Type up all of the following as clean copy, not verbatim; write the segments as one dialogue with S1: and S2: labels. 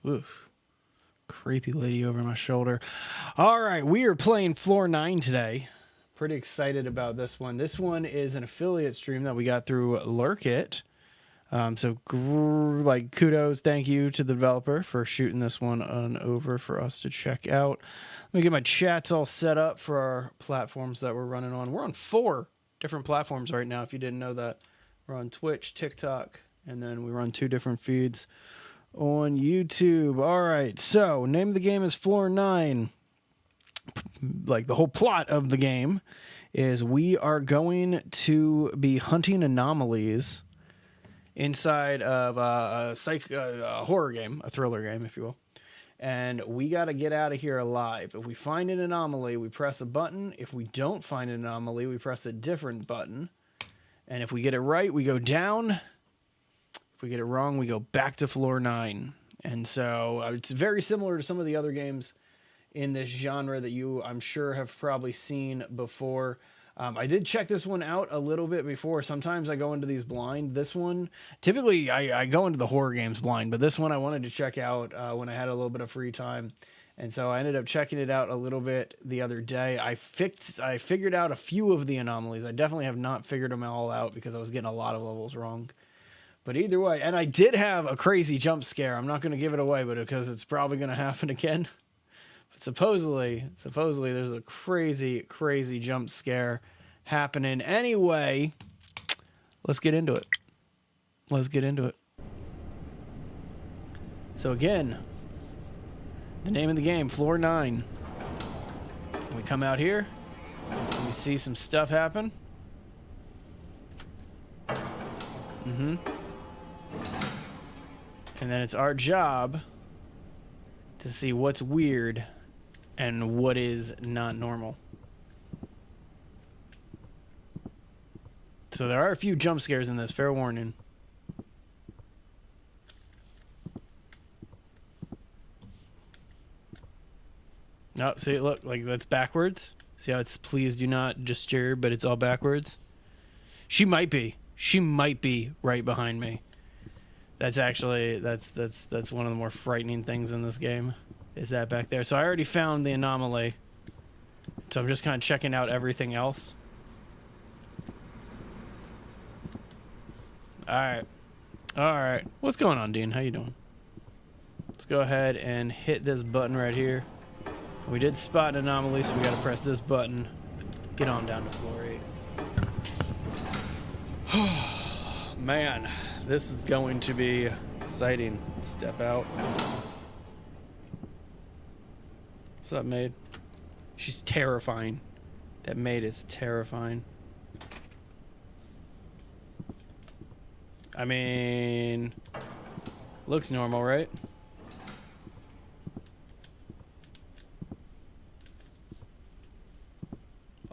S1: Oof. Creepy lady over my shoulder. All right, we are playing floor 9 today. Pretty excited about this one. This one is an affiliate stream that we got through Lurkit. So kudos, thank you to the developer for shooting this one on over for us to check out. Let me get my chats all set up for our platforms that we're running on. We're on 4 different platforms right now, if you didn't know that. We're on Twitch, TikTok, and then we run 2 different feeds on YouTube. All right, so name of the game is Floor 9. Like the whole plot of the game is we are going to be hunting anomalies inside of a horror game, a thriller game, if you will. And we got to get out of here alive. If we find an anomaly, we press a button. If we don't find an anomaly, we press a different button. And if we get it right, we go down. If we get it wrong, we go back to floor 9. And so it's very similar to some of the other games in this genre that you, I'm sure, have probably seen before. I did check this one out a little bit before. Sometimes I go into these blind. This one, typically I go into the horror games blind, but this one I wanted to check out when I had a little bit of free time. And so I ended up checking it out a little bit the other day. I figured out a few of the anomalies. I definitely have not figured them all out because I was getting a lot of levels wrong. But either way, and I did have a crazy jump scare. I'm not going to give it away, but because it's probably going to happen again. Supposedly there's a crazy jump scare happening. Anyway, let's get into it. So again, the name of the game, Floor 9. We come out here, we see some stuff happen. And then it's our job to see what's weird and what is not normal. So there are a few jump scares in this, fair warning. Oh, see, look, like that's backwards. See how it's please do not disturb, but it's all backwards? She might be right behind me. That's actually, that's one of the more frightening things in this game. Is that back there? So I already found the anomaly. So I'm just kind of checking out everything else. Alright. Alright. What's going on, Dean? How you doing? Let's go ahead and hit this button right here. We did spot an anomaly, so we gotta press this button. Get on down to floor 8. Man, this is going to be exciting. Step out. What's up, maid? She's terrifying. That maid is terrifying. I mean, looks normal, right?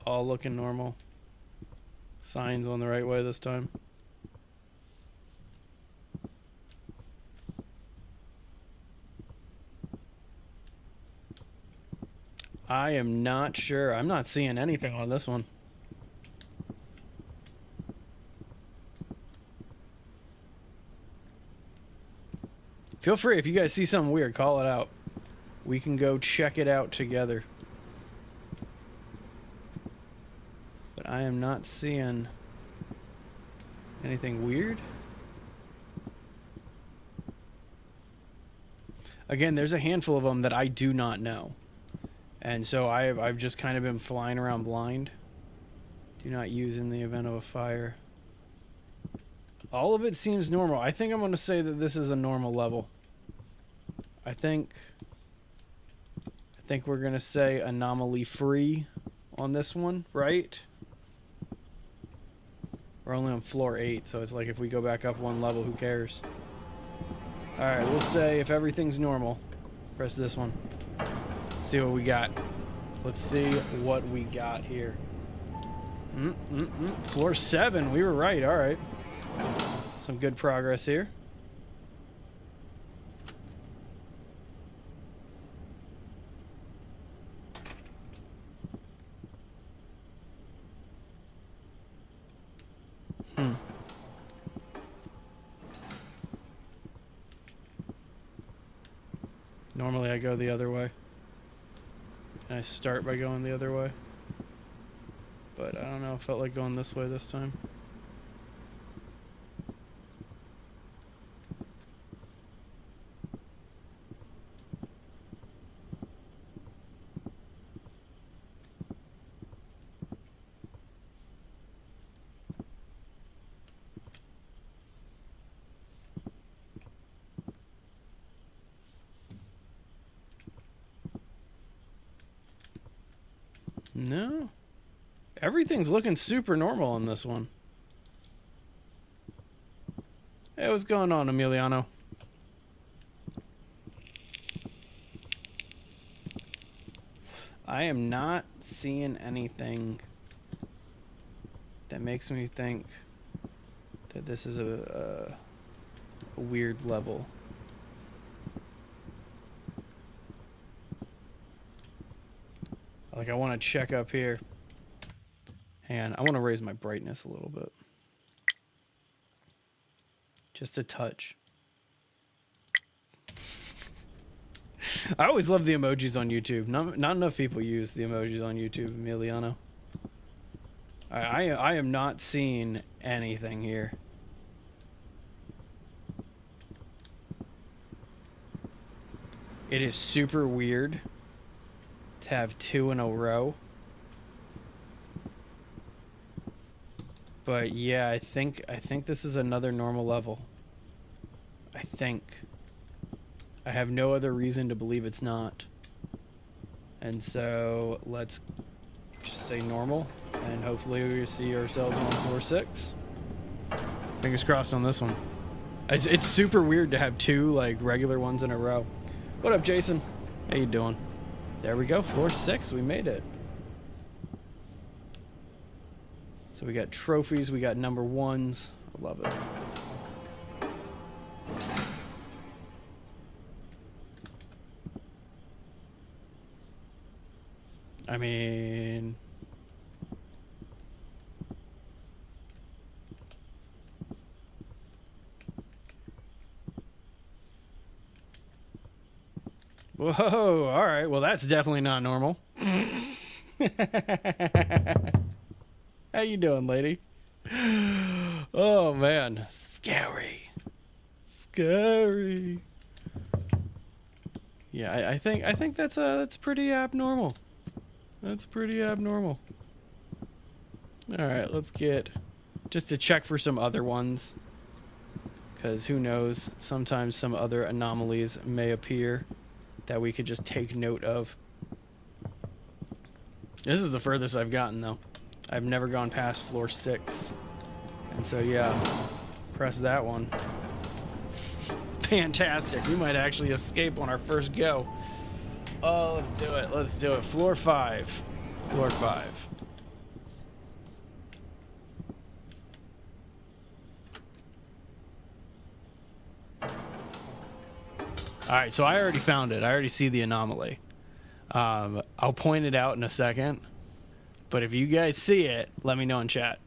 S1: All looking normal. Signs on the right way this time. I am not sure. I'm not seeing anything on this one. Feel free, if you guys see something weird, call it out. We can go check it out together. But I am not seeing anything weird. Again, there's a handful of them that I do not know. And so I've just kind of been flying around blind. Do not use in the event of a fire. All of it seems normal. I think I'm going to say that this is a normal level. I think we're going to say anomaly free on this one, right? We're only on floor 8, so it's like if we go back up one level, who cares? Alright, we'll say if everything's normal, press this one. Let's see what we got. Let's see what we got here. Floor 7, we were right, alright. Some good progress here. Normally I go the other way. And I start by going the other way. But I don't know, I felt like going this way this time. No. Everything's looking super normal on this one. Hey, what's going on, Emiliano? I am not seeing anything that makes me think that this is a weird level. Like, I want to check up here. And I want to raise my brightness a little bit. Just a touch. I always love the emojis on YouTube. Not enough people use the emojis on YouTube, Emiliano. I am not seeing anything here. It is super weird to have 2 in a row. But yeah, I think this is another normal level. I think. I have no other reason to believe it's not. And so let's just say normal, and hopefully we see ourselves on floor 6. Fingers crossed on this one. It's super weird to have 2 like regular ones in a row. What up, Jason? How you doing? There we go, floor 6. We made it. So we got trophies, we got number 1s. I love it. I mean, whoa, all right. Well, that's definitely not normal. How you doing, lady? Oh man, scary, scary. Yeah, I think that's pretty abnormal. That's pretty abnormal. All right, let's get just to check for some other ones, because who knows? Sometimes some other anomalies may appear that we could just take note of. This is the furthest I've gotten, though. I've never gone past floor 6. And so, yeah, press that one. Fantastic. We might actually escape on our first go. Oh, let's do it. Let's do it. Floor 5. Floor 5. All right, so I already found it. I already see the anomaly. I'll point it out in a second. But if you guys see it, let me know in chat.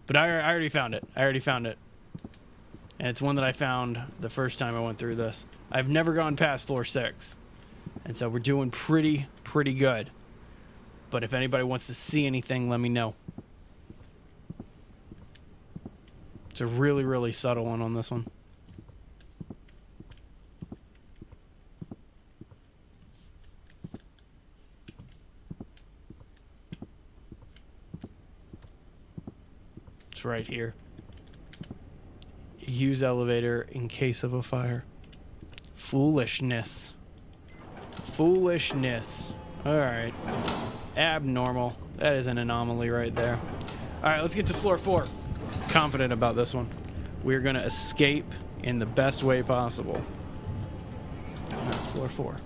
S1: But I already found it. I already found it. And it's one that I found the first time I went through this. I've never gone past floor 6. And so we're doing pretty good. But if anybody wants to see anything, let me know. It's a really subtle one on this one. It's right here. Use elevator in case of a fire. Foolishness. Foolishness. Alright. Abnormal. That is an anomaly right there. Alright, let's get to floor 4. Confident about this one. We're going to escape in the best way possible. Alright, floor 4.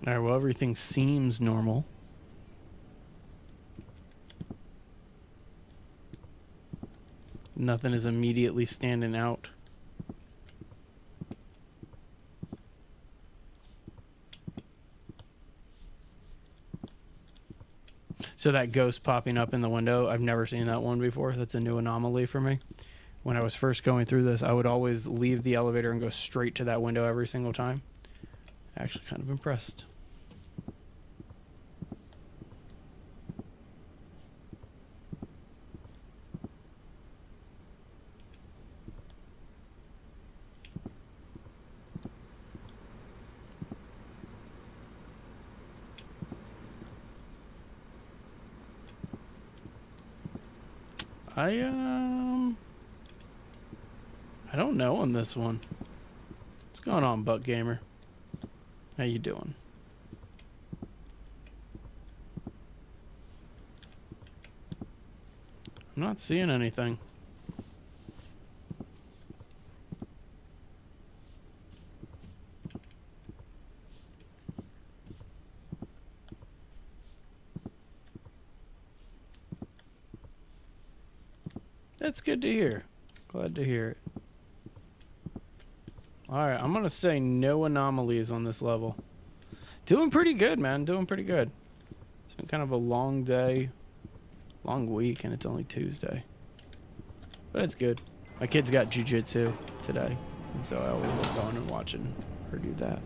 S1: Alright, well, everything seems normal. Nothing is immediately standing out. So that ghost popping up in the window, I've never seen that one before. That's a new anomaly for me. When I was first going through this, I would always leave the elevator and go straight to that window every single time. Actually kind of impressed. I don't know on this one. What's going on, Buck Gamer? How you doing? I'm not seeing anything. That's good to hear. Glad to hear it. Alright, I'm going to say no anomalies on this level. Doing pretty good, man. Doing pretty good. It's been kind of a long day, long week, and it's only Tuesday. But it's good. My kid's got jiu-jitsu today, and so I always love going and watching her do that.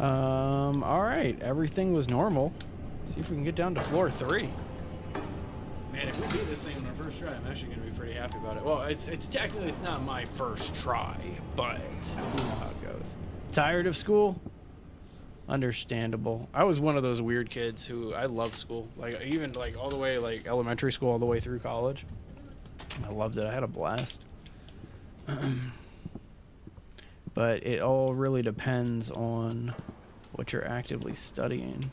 S1: Alright, everything was normal. Let's see if we can get down to floor 3. Man, if we beat this thing on our first try, I'm actually going to be pretty happy about it. Well, it's technically it's not my first try, but you know how it goes. Tired of school? Understandable. I was one of those weird kids who I love school, like even like all the way like elementary school all the way through college. I loved it. I had a blast. But it all really depends on what you're actively studying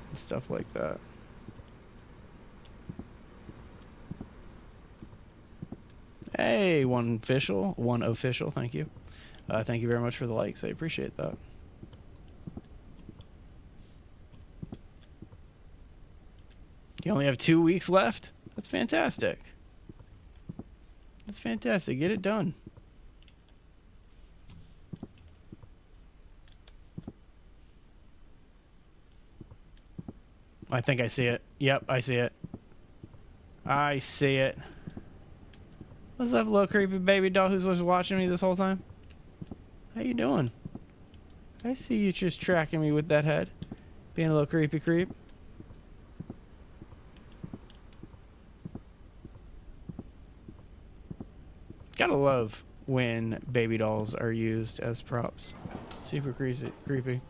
S1: and stuff like that. Hey, one official, thank you. Thank you very much for the likes. I appreciate that. You only have 2 weeks left? That's fantastic. That's fantastic. Get it done. I think I see it. Yep, I see it. I see it. What's up, little creepy baby doll who's was watching me this whole time? How you doing? I see you just tracking me with that head. Being a little creepy creep. Gotta love when baby dolls are used as props. Super creepy.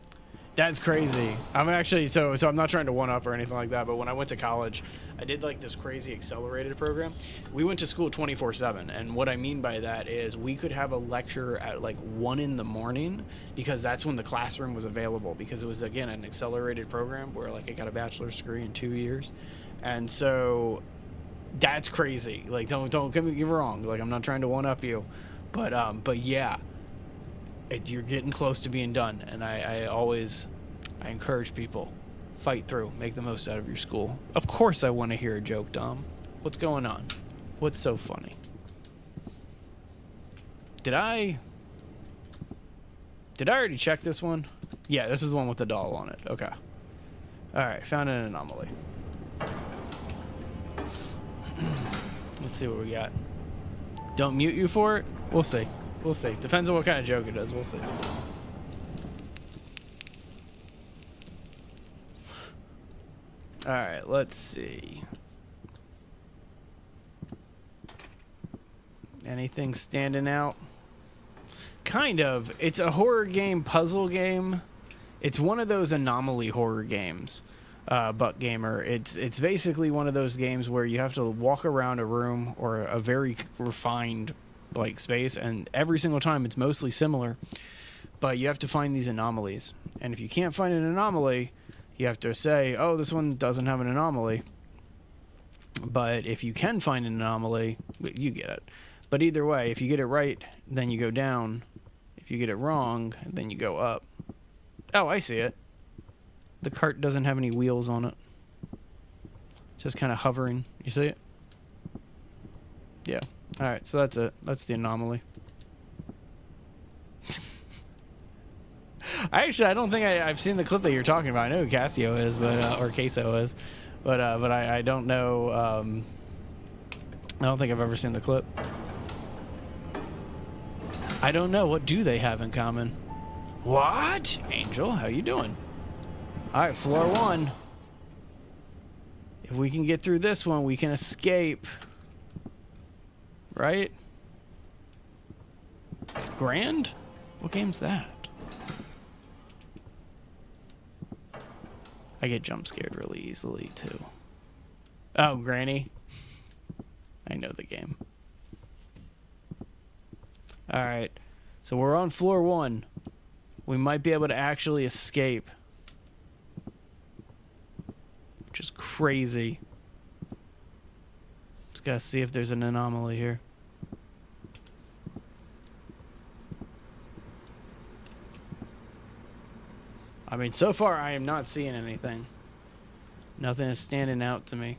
S1: That's crazy. I'm actually, so I'm not trying to one-up or anything like that, but when I went to college, I did like this crazy accelerated program. We went to school 24/7, and what I mean by that is we could have a lecture at like 1 in the morning because that's when the classroom was available, because it was, again, an accelerated program where like I got a bachelor's degree in 2 years. And so that's crazy. Like, don't get me wrong. Like, I'm not trying to one-up you, but yeah, you're getting close to being done, and I encourage people, fight through, make the most out of your school. Of course I want to hear a joke, Dom. What's going on? What's so funny? Did I already check this one? Yeah, this is the one with the doll on it. Okay. Alright, found an anomaly. Let's see what we got. Don't mute you for it? We'll see. We'll see. Depends on what kind of joke it is. We'll see. Alright, let's see. Anything standing out? Kind of. It's a horror game, puzzle game. It's one of those anomaly horror games, Buck Gamer. It's basically one of those games where you have to walk around a room or a very refined like space, and every single time it's mostly similar, but you have to find these anomalies. And if you can't find an anomaly, you have to say, oh, this one doesn't have an anomaly. But if you can find an anomaly, you get it. But either way, if you get it right, then you go down. If you get it wrong, then you go up. Oh, I see it. The cart doesn't have any wheels on it. It's just kind of hovering. You see it? Yeah. Alright, so that's it. That's the anomaly. I don't think I've seen the clip that you're talking about. I know who Casio is, but or Queso is, but I don't know. I don't think I've ever seen the clip. I don't know. What do they have in common? What? Angel, how you doing? All right, floor 1. If we can get through this one, we can escape. Right? Grand? What game's that? I get jump scared really easily, too. Oh, Granny. I know the game. Alright. So we're on floor 1. We might be able to actually escape. Which is crazy. Just gotta see if there's an anomaly here. I mean, so far I am not seeing anything. Nothing is standing out to me.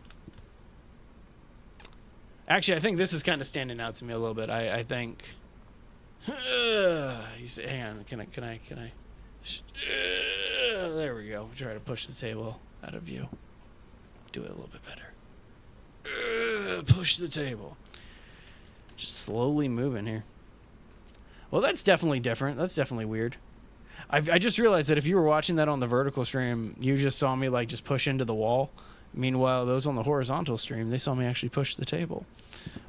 S1: Actually, I think this is kind of standing out to me a little bit. I think... you say, hang on, can I... there we go. Try to push the table out of view. Do it a little bit better. Push the table. Just slowly moving here. Well, that's definitely different. That's definitely weird. I just realized that if you were watching that on the vertical stream, you just saw me like just push into the wall. Meanwhile, those on the horizontal stream, they saw me actually push the table.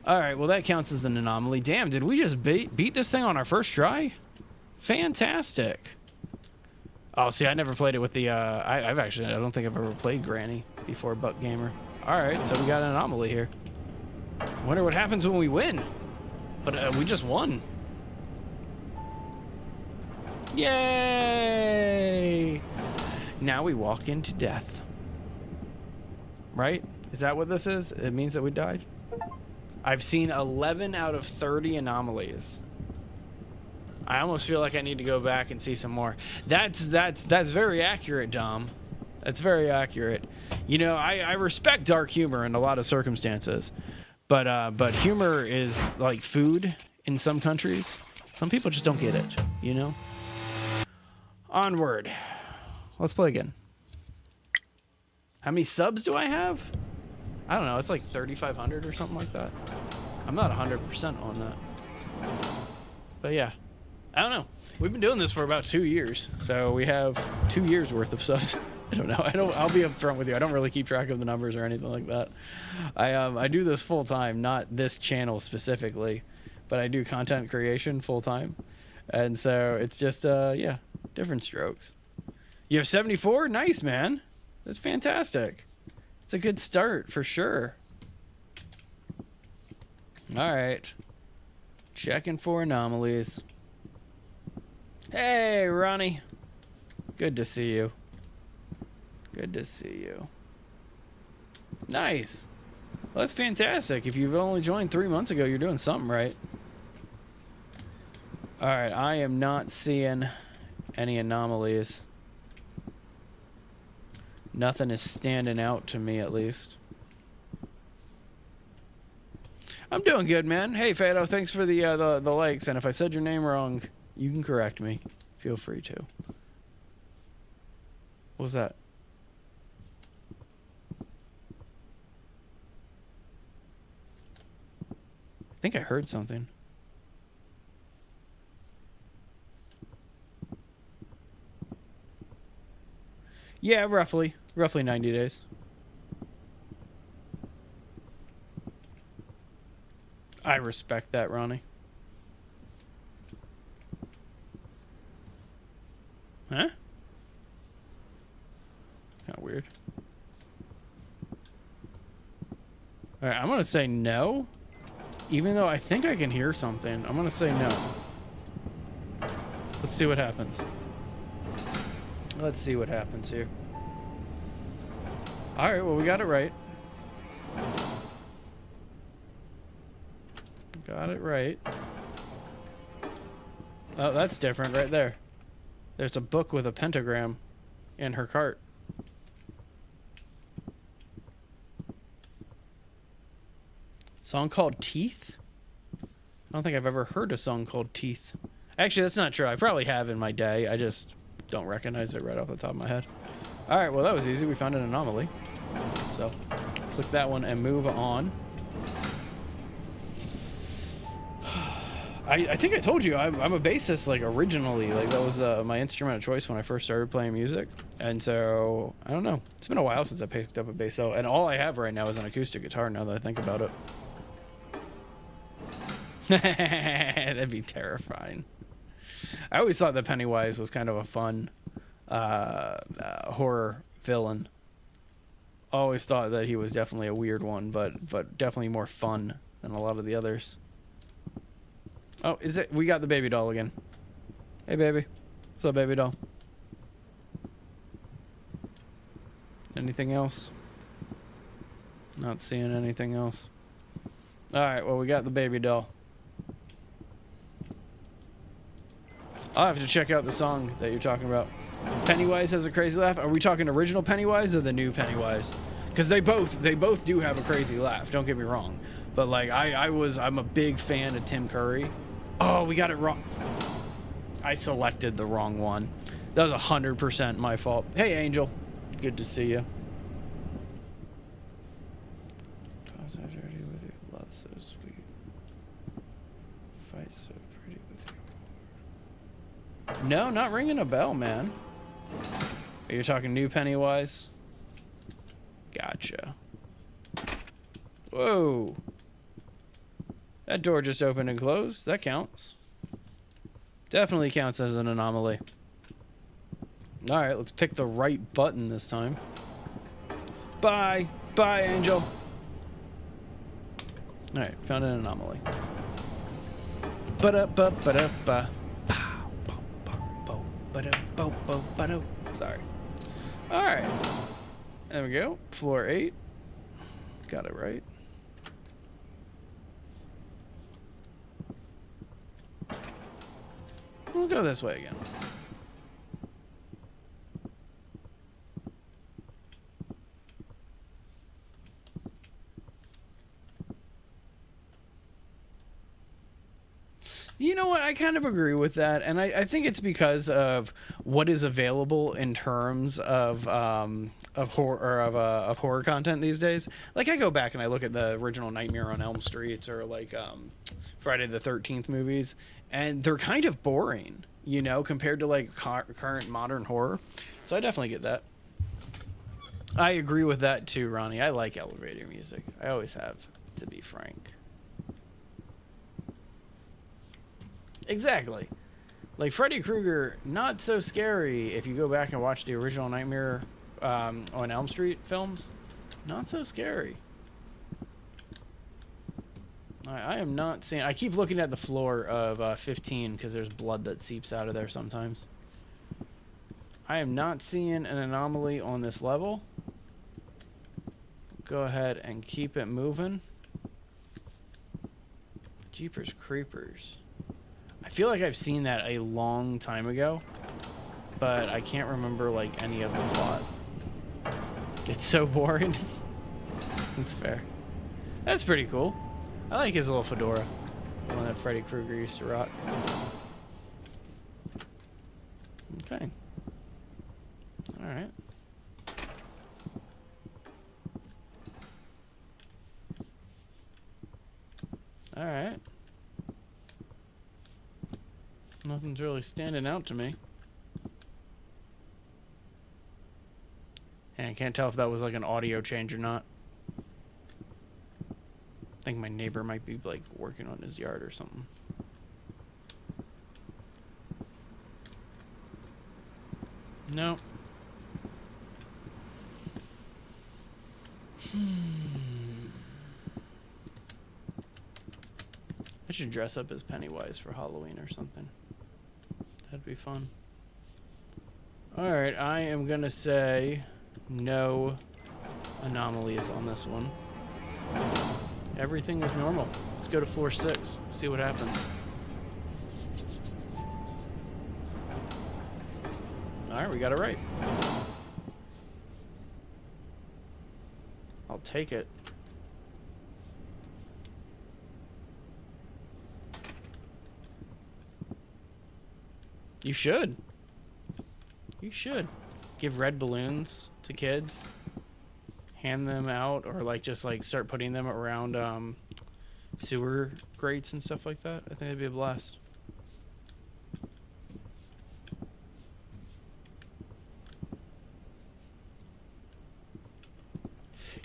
S1: All right, well, that counts as an anomaly. Damn, did we just beat this thing on our first try? Fantastic. Oh, see, I never played it with the... I don't think I've ever played Granny before, Buck Gamer. All right, so we got an anomaly here. Wonder what happens when we win. But we just won. Yay! Now we walk into death. Right? Is that what this is? It means that we died? I've seen 11 out of 30 anomalies. I almost feel like I need to go back and see some more. That's very accurate, Dom. That's very accurate. You know, I respect dark humor in a lot of circumstances, but humor is like food in some countries. Some people just don't get it, you know? Onward. Let's play again. How many subs do I have? I don't know. It's like 3,500 or something like that. I'm not 100% on that. But yeah. I don't know. We've been doing this for about 2 years. So we have 2 years worth of subs. I don't know. I'll be upfront with you. I don't really keep track of the numbers or anything like that. I do this full time, not this channel specifically, but I do content creation full time. And so it's just yeah, different strokes. You have 74? Nice, man. That's fantastic. It's a good start for sure. All right. Checking for anomalies. Hey, Ronnie. Good to see you. Good to see you. Nice. Well, that's fantastic. If you've only joined 3 months ago, you're doing something right. All right, I am not seeing any anomalies. Nothing is standing out to me, at least. I'm doing good, man. Hey, Fado, thanks for the likes. And if I said your name wrong, you can correct me. Feel free to. What was that? I think I heard something. Yeah, roughly 90 days. I respect that, Ronnie. Huh? Kind of weird. All right, I'm gonna say no, even though I think I can hear something. I'm gonna say no. Let's see what happens. Let's see what happens here. All right, well, we got it right. Got it right. Oh, that's different right there. There's a book with a pentagram in her cart. Song called Teeth? I don't think I've ever heard a song called Teeth. Actually, that's not true. I probably have in my day. I just don't recognize it right off the top of my head. All right, well, that was easy. We found an anomaly. So click that one and move on. I think I told you I'm a bassist, like, originally. Like, that was my instrument of choice when I first started playing music. And so, I don't know. It's been a while since I picked up a bass, though. And all I have right now is an acoustic guitar, now that I think about it. That'd be terrifying. I always thought that Pennywise was kind of a fun horror villain. Always thought that he was definitely a weird one, but definitely more fun than a lot of the others. Oh, is it? We got the baby doll again. Hey, baby. What's up, baby doll? Anything else? Not seeing anything else. All right, well, we got the baby doll. I'll have to check out the song that you're talking about. Pennywise has a crazy laugh. Are we talking original Pennywise or the new Pennywise? Because they both do have a crazy laugh. Don't get me wrong, but like I'm a big fan of Tim Curry. Oh, we got it wrong. I selected the wrong one. That was 100% my fault. Hey, Angel. Good to see you. With you. Love so sweet. Fight so pretty with you. No, not ringing a bell, man. Are you talking new Pennywise? Gotcha. Whoa. That door just opened and closed. That counts. Definitely counts as an anomaly. Alright, let's pick the right button this time. Bye. Bye, Angel. Alright, found an anomaly. Ba-da-ba-ba-da-ba. Sorry. Alright. There we go. Floor 8. Got it right. We'll go this way again. You know what? I kind of agree with that, and I think it's because of what is available in terms of horror content these days. Like, I go back and I look at the original Nightmare on Elm Street or like Friday the 13th movies, and they're kind of boring, you know, compared to like current modern horror. So I definitely get that. I agree with that too, Ronnie. I like elevator music. I always have, to be frank. Exactly. Like Freddy Krueger, not so scary if you go back and watch the original Nightmare on Elm Street films. Not so scary. I am not seeing... I keep looking at the floor of 15 because there's blood that seeps out of there sometimes. I am not seeing an anomaly on this level. Go ahead and keep it moving. Jeepers Creepers. I feel like I've seen that a long time ago, but I can't remember like any of the plot. It's so boring. That's fair. That's pretty cool. I like his little fedora, the one that Freddy Krueger used to rock. Okay. All right. All right. Nothing's really standing out to me. And I can't tell if that was like an audio change or not. I think my neighbor might be like working on his yard or something. No. I should dress up as Pennywise for Halloween or something. That'd be fun. Alright, I am gonna say no anomalies on this one. Everything is normal. Let's go to floor 6, see what happens. Alright, we got it right. I'll take it. You should. You should. Give red balloons to kids. Hand them out, or like just like start putting them around sewer grates and stuff like that. I think it'd be a blast.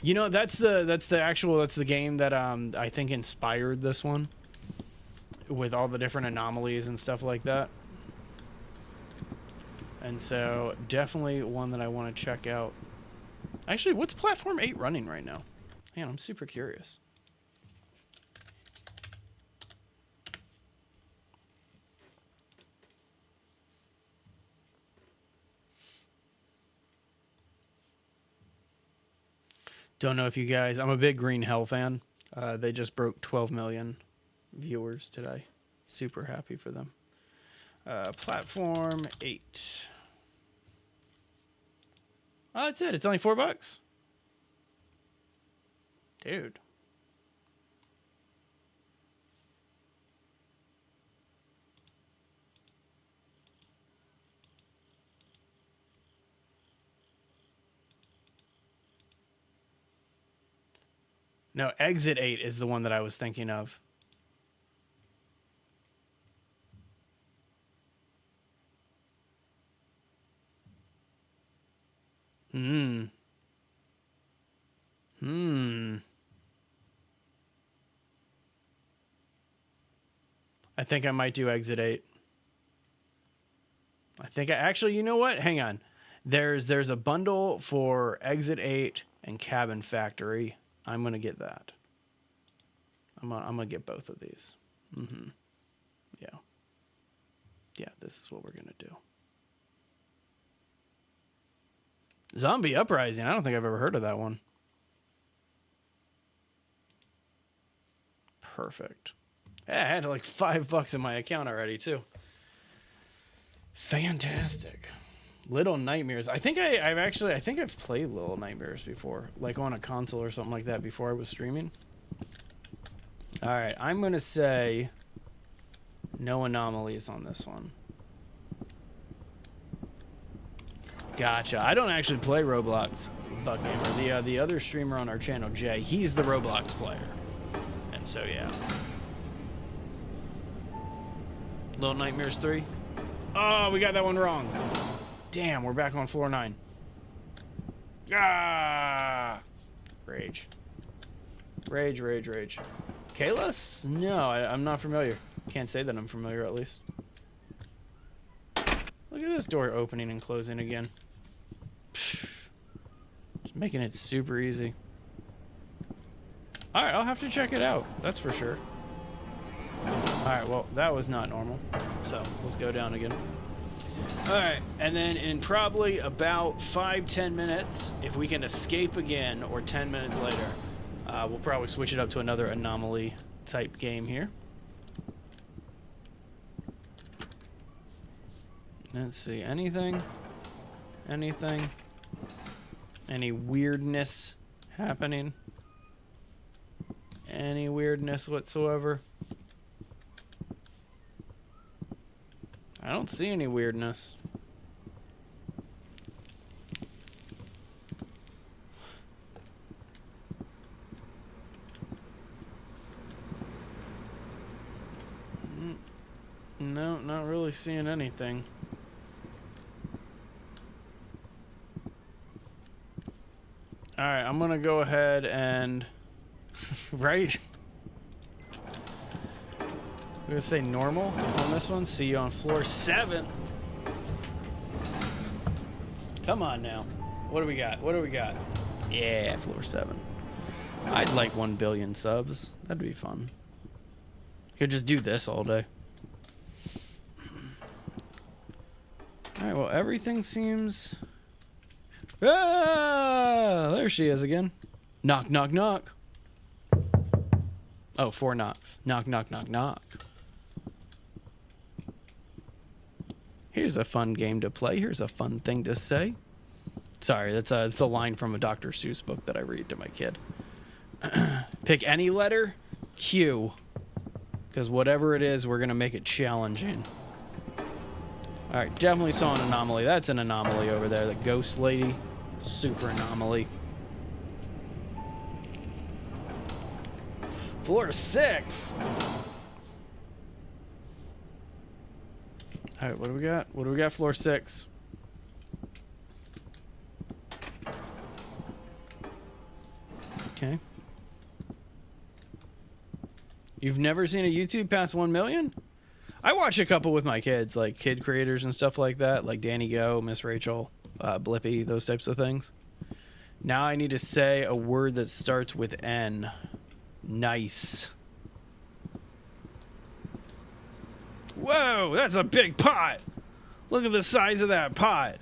S1: You know, that's the game that I think inspired this one, with all the different anomalies and stuff like that. And so definitely one that I want to check out. Actually, what's platform 8 running right now? Man, I'm super curious. Don't know if you guys... I'm a big Green Hell fan. They just broke 12 million viewers today. Super happy for them. Platform 8. Oh, that's it. It's only $4. Dude. No, Exit 8 is the one that I was thinking of. I think I might do Exit 8. I think actually, you know what? Hang on. There's a bundle for Exit 8 and Cabin Factory. I'm going to get that. I'm going to get both of these. Yeah. Yeah, this is what we're going to do. Zombie Uprising. I don't think I've ever heard of that one. Perfect. Yeah, I had like $5 in my account already too. Fantastic. Little Nightmares. I think I've played Little Nightmares before, like on a console or something like that before I was streaming. All right, I'm gonna say no anomalies on this one. Gotcha. I don't actually play Roblox, Bug Gamer. The other streamer on our channel, Jay, he's the Roblox player, and so yeah. Little Nightmares 3. Oh, we got that one wrong. Damn, we're back on floor 9. Ah! Rage. Rage, rage, rage. Kalos? No, I'm not familiar. Can't say that I'm familiar, at least. Look at this door opening and closing again. Just making it super easy. Alright, I'll have to check it out. That's for sure. Alright, well, that was not normal. So, let's go down again. Alright, and then in probably about 5-10 minutes, if we can escape again, or 10 minutes later, we'll probably switch it up to another anomaly type game here. Let's see, anything? Anything? Any weirdness happening? Any weirdness whatsoever? I don't see any weirdness. No, not really seeing anything. Alright, I'm gonna go ahead and... right? I'm gonna say normal on this one. See you on floor 7. Come on now. What do we got? What do we got? Yeah, floor 7. I'd like 1 billion subs. That'd be fun. Could just do this all day. Alright, well, everything seems... Ah! There she is again. Knock, knock, knock. Oh, 4 knocks. Knock, knock, knock, knock. Here's a fun game to play. Here's a fun thing to say. Sorry, that's a line from a Dr. Seuss book that I read to my kid. Pick any letter, Q. Because whatever it is, we're going to make it challenging. All right, definitely saw an anomaly. That's an anomaly over there. The ghost lady, super anomaly. Floor 6. All right, what do we got? What do we got? Floor 6. Okay. You've never seen a YouTube past 1 million? I watch a couple with my kids, like kid creators and stuff like that, like Danny Go, Miss Rachel, Blippy, those types of things. Now I need to say a word that starts with N. Nice. Whoa, that's a big pot. Look at the size of that pot.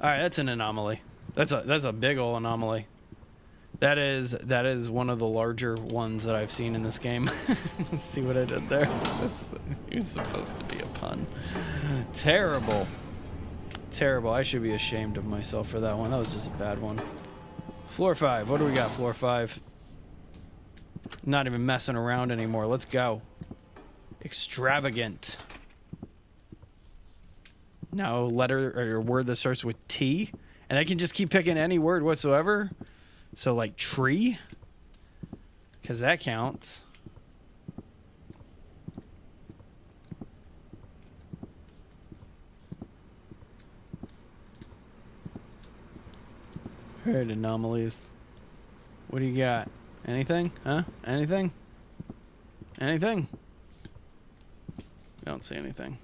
S1: All right, that's an anomaly. That's a big ol' anomaly. That is one of the larger ones that I've seen in this game. Let's see what I did there. It was supposed to be a pun. Terrible. Terrible. I should be ashamed of myself for that one. That was just a bad one. Floor 5. What do we got, floor 5? Not even messing around anymore. Let's go. Extravagant. Now letter or word that starts with T. And I can just keep picking any word whatsoever. So like tree. Because that counts. Alright, anomalies. What do you got? Anything? Huh? Anything? Anything? I don't see anything.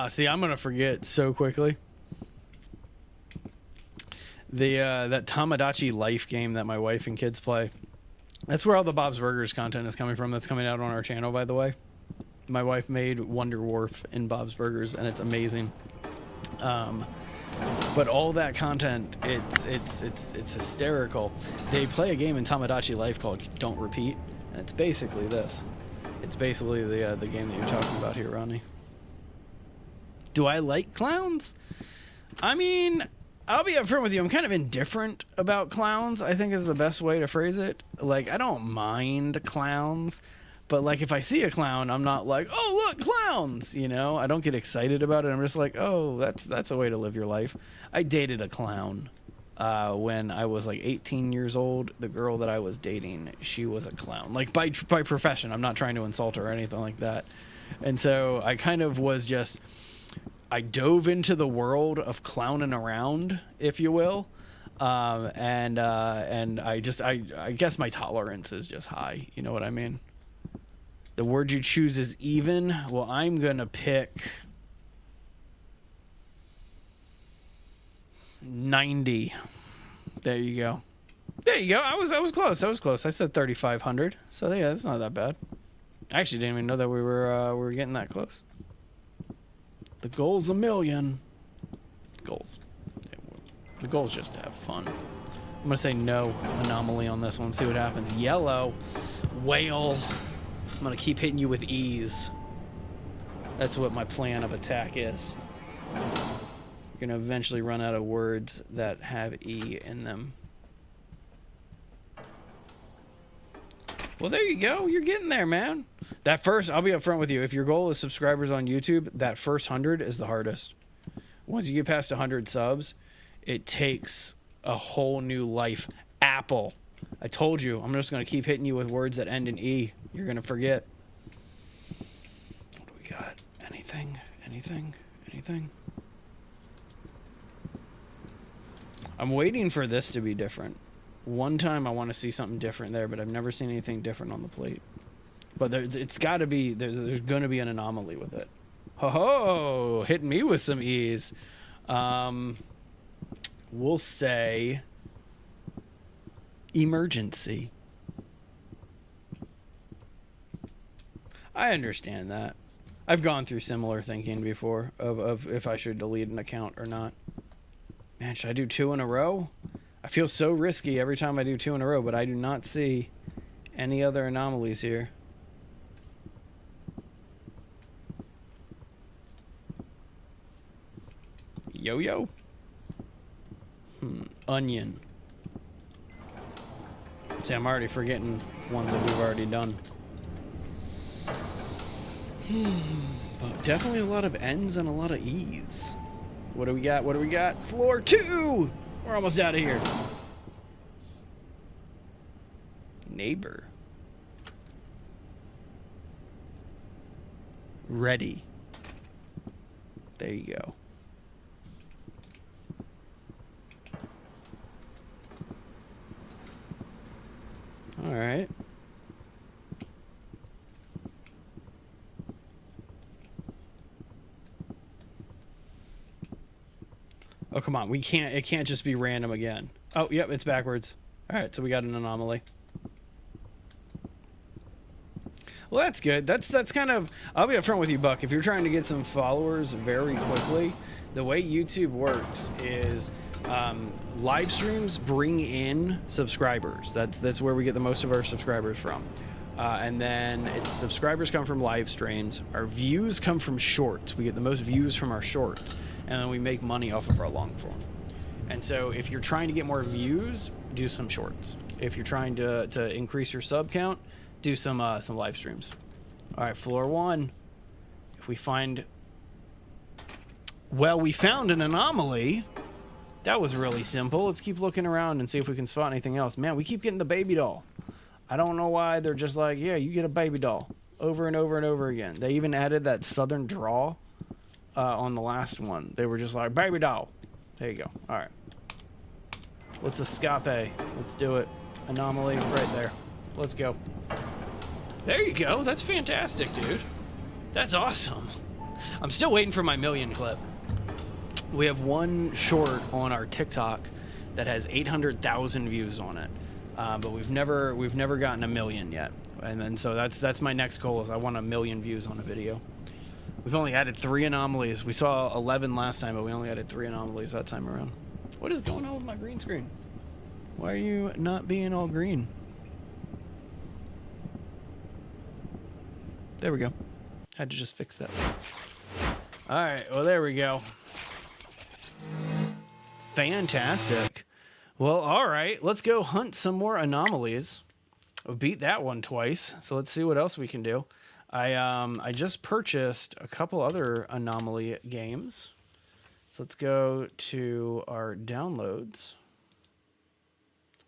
S1: See, I'm gonna forget so quickly. That Tamagotchi Life game that my wife and kids play. That's where all the Bob's Burgers content is coming from. That's coming out on our channel, by the way. My wife made Wonder Wharf in Bob's Burgers, and it's amazing. But all that content, it's hysterical. They play a game in Tamagotchi Life called Don't Repeat, and it's basically this. It's basically the game that you're talking about here, Ronnie. Do I like clowns? I mean, I'll be upfront with you. I'm kind of indifferent about clowns, I think is the best way to phrase it. Like, I don't mind clowns, but like if I see a clown, I'm not like, oh, look, clowns, you know? I don't get excited about it. I'm just like, oh, that's a way to live your life. I dated a clown when I was like 18 years old. The girl that I was dating, she was a clown. Like by profession. I'm not trying to insult her or anything like that. And so I kind of was just... I dove into the world of clowning around, if you will, and I guess my tolerance is just high. You know what I mean? The word you choose is even. Well, I'm gonna pick 90. There you go. There you go. I was close. I was close. I said 3,500. So yeah, that's not that bad. I actually didn't even know that we were getting that close. The goal's 1 million. The goal's just to have fun. I'm gonna say no anomaly on this one. See what happens. Yellow. Whale. I'm gonna keep hitting you with ease. That's what my plan of attack is. You're gonna eventually run out of words that have E in them. Well, there you go. You're getting there, man. That first, I'll be upfront with you. If your goal is subscribers on YouTube, that first 100 is the hardest. Once you get past 100 subs, it takes a whole new life. Apple. I told you. I'm just going to keep hitting you with words that end in E. You're going to forget. What do we got? Anything? Anything? Anything? I'm waiting for this to be different. One time I want to see something different there, but I've never seen anything different on the plate. But it's got to be, there's going to be an anomaly with it. Ho-ho! Hitting me with some ease. We'll say emergency. I understand that. I've gone through similar thinking before of if I should delete an account or not. Man, should I do 2 in a row? I feel so risky every time I do 2 in a row, but I do not see any other anomalies here. Yo-yo. Onion. See, I'm already forgetting ones that we've already done. But definitely a lot of N's and a lot of E's. What do we got? What do we got? Floor 2! We're almost out of here. Neighbor. Ready. There you go. All right. Oh, come on. We can't, it can't just be random again. Oh, yep, it's backwards. All right, so we got an anomaly. Well, that's good. That's kind of, I'll be upfront with you, Buck. If you're trying to get some followers very quickly, the way YouTube works is live streams bring in subscribers. That's where we get the most of our subscribers from. And then it's subscribers come from live streams. Our views come from shorts. We get the most views from our shorts. And then we make money off of our long form. And so if you're trying to get more views, do some shorts. If you're trying to increase your sub count, do some live streams. All right, floor 1. If we find... Well, we found an anomaly. That was really simple. Let's keep looking around and see if we can spot anything else. Man, we keep getting the baby doll. I don't know why they're just like, yeah, you get a baby doll. Over and over and over again. They even added that southern drawl on the last one. They were just like, baby doll. There you go. All right. Let's escape. Let's do it. Anomaly right there. Let's go. There you go. That's fantastic, dude. That's awesome. I'm still waiting for my million clip. We have one short on our TikTok that has 800,000 views on it, but we've never gotten a million yet. And then so that's my next goal is I want 1 million views on a video. We've only added 3 anomalies. We saw 11 last time, but we only added 3 anomalies that time around. What is going on with my green screen? Why are you not being all green? There we go. Had to just fix that. All right, well, there we go. Fantastic. Well, all right, let's go hunt some more anomalies. We beat that one twice, so let's see what else we can do. I just purchased a couple other anomaly games. So let's go to our downloads.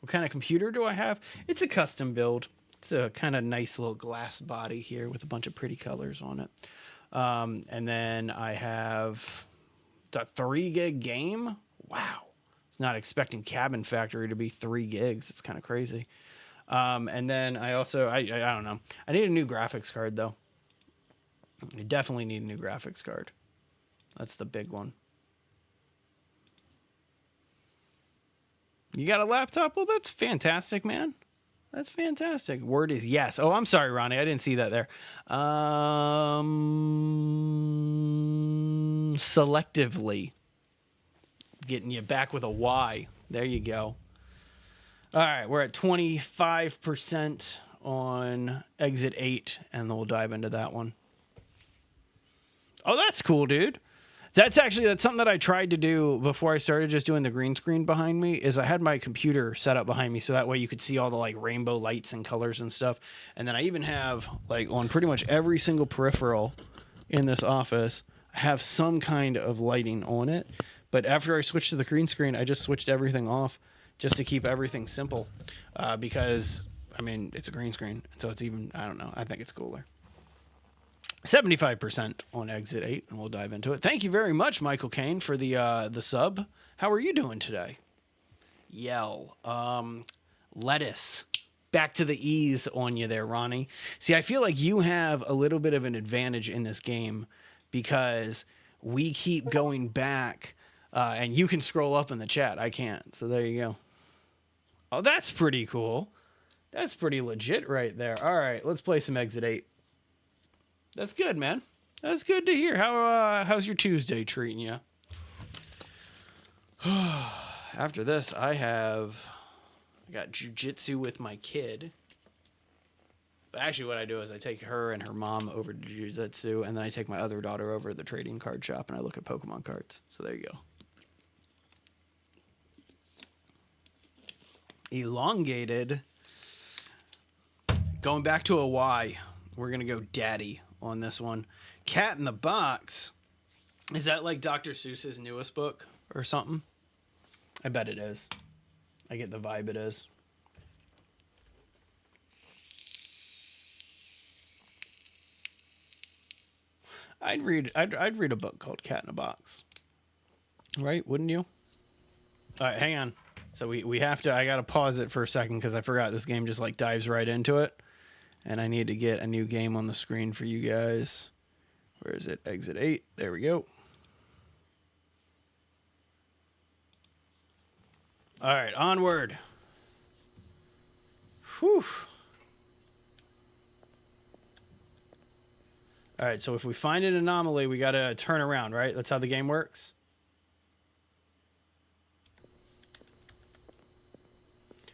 S1: What kind of computer do I have? It's a custom build. It's a kind of nice little glass body here with a bunch of pretty colors on it. And then I have the 3 gig game. Wow. I was not expecting Cabin Factory to be 3 gigs. It's kind of crazy. And then I also, I don't know. I need a new graphics card though. I definitely need a new graphics card. That's the big one. You got a laptop? Well, that's fantastic, man. That's fantastic. Word is yes. Oh, I'm sorry, Ronnie. I didn't see that there. Selectively. Getting you back with a Y. There you go. All right, we're at 25% on exit 8, and then we'll dive into that one. Oh, that's cool, dude. That's something that I tried to do before I started just doing the green screen behind me, is I had my computer set up behind me so that way you could see all the like rainbow lights and colors and stuff. And then I even have like on pretty much every single peripheral in this office, I have some kind of lighting on it. But after I switched to the green screen, I just switched everything off just to keep everything simple. Because, I mean, it's a green screen. So it's even, I don't know, I think it's cooler. 75% on exit 8, and we'll dive into it. Thank you very much, Michael Kane, for the sub. How are you doing today? Yell. Lettuce. Back to the E's on you there, Ronnie. See, I feel like you have a little bit of an advantage in this game because we keep going back, and you can scroll up in the chat. I can't, so there you go. Oh, that's pretty cool. That's pretty legit right there. All right, let's play some exit 8. That's good, man. That's good to hear. How's your Tuesday treating you? After this, I got jujitsu with my kid. But actually what I do is I take her and her mom over to jujitsu, and then I take my other daughter over to the trading card shop, and I look at Pokemon cards. So there you go. Elongated. Going back to a Y. We're going to go daddy on this one. Cat in the Box. Is that like Dr. Seuss's newest book or something? I bet it is. I get the vibe it is. I'd read a book called Cat in a Box. Right? Wouldn't you? All right, hang on. So we have to, I got to pause it for a second because I forgot this game just like dives right into it. And I need to get a new game on the screen for you guys. Where is it? Exit 8. There we go. All right, onward. Whew. All right, so if we find an anomaly, we got to turn around, right? That's how the game works.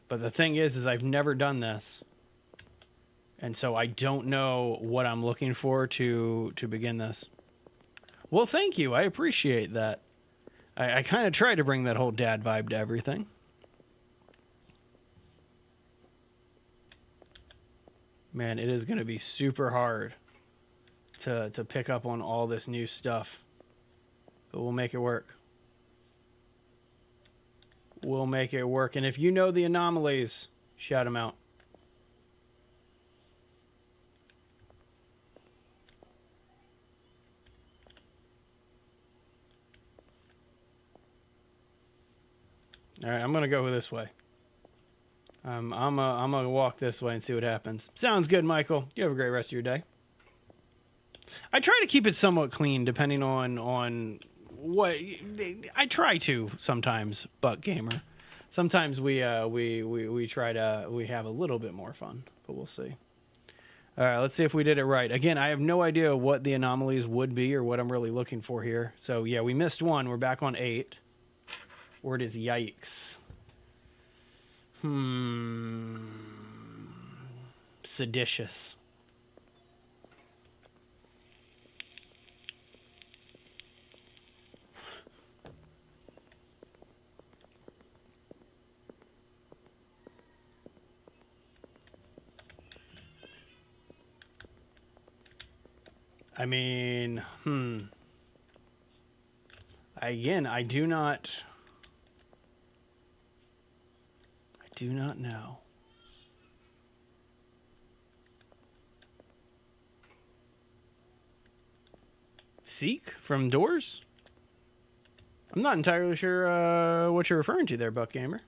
S1: But the thing is I've never done this. And so I don't know what I'm looking for to begin this. Well, thank you. I appreciate that. I kind of try to bring that whole dad vibe to everything. Man, it is going to be super hard to pick up on all this new stuff. But we'll make it work. We'll make it work. And if you know the anomalies, shout them out. All right, I'm going to go this way. I'm gonna walk this way and see what happens. Sounds good, Michael. You have a great rest of your day. I try to keep it somewhat clean, depending on what I try to sometimes. Buck Gamer, sometimes we try to have a little bit more fun, but we'll see. All right, let's see if we did it right. Again, I have no idea what the anomalies would be or what I'm really looking for here. So yeah, we missed one. We're back on 8. Word is yikes. Seditious. I mean, again, I do not know. Seek from doors? I'm not entirely sure what you're referring to there, Buck Gamer.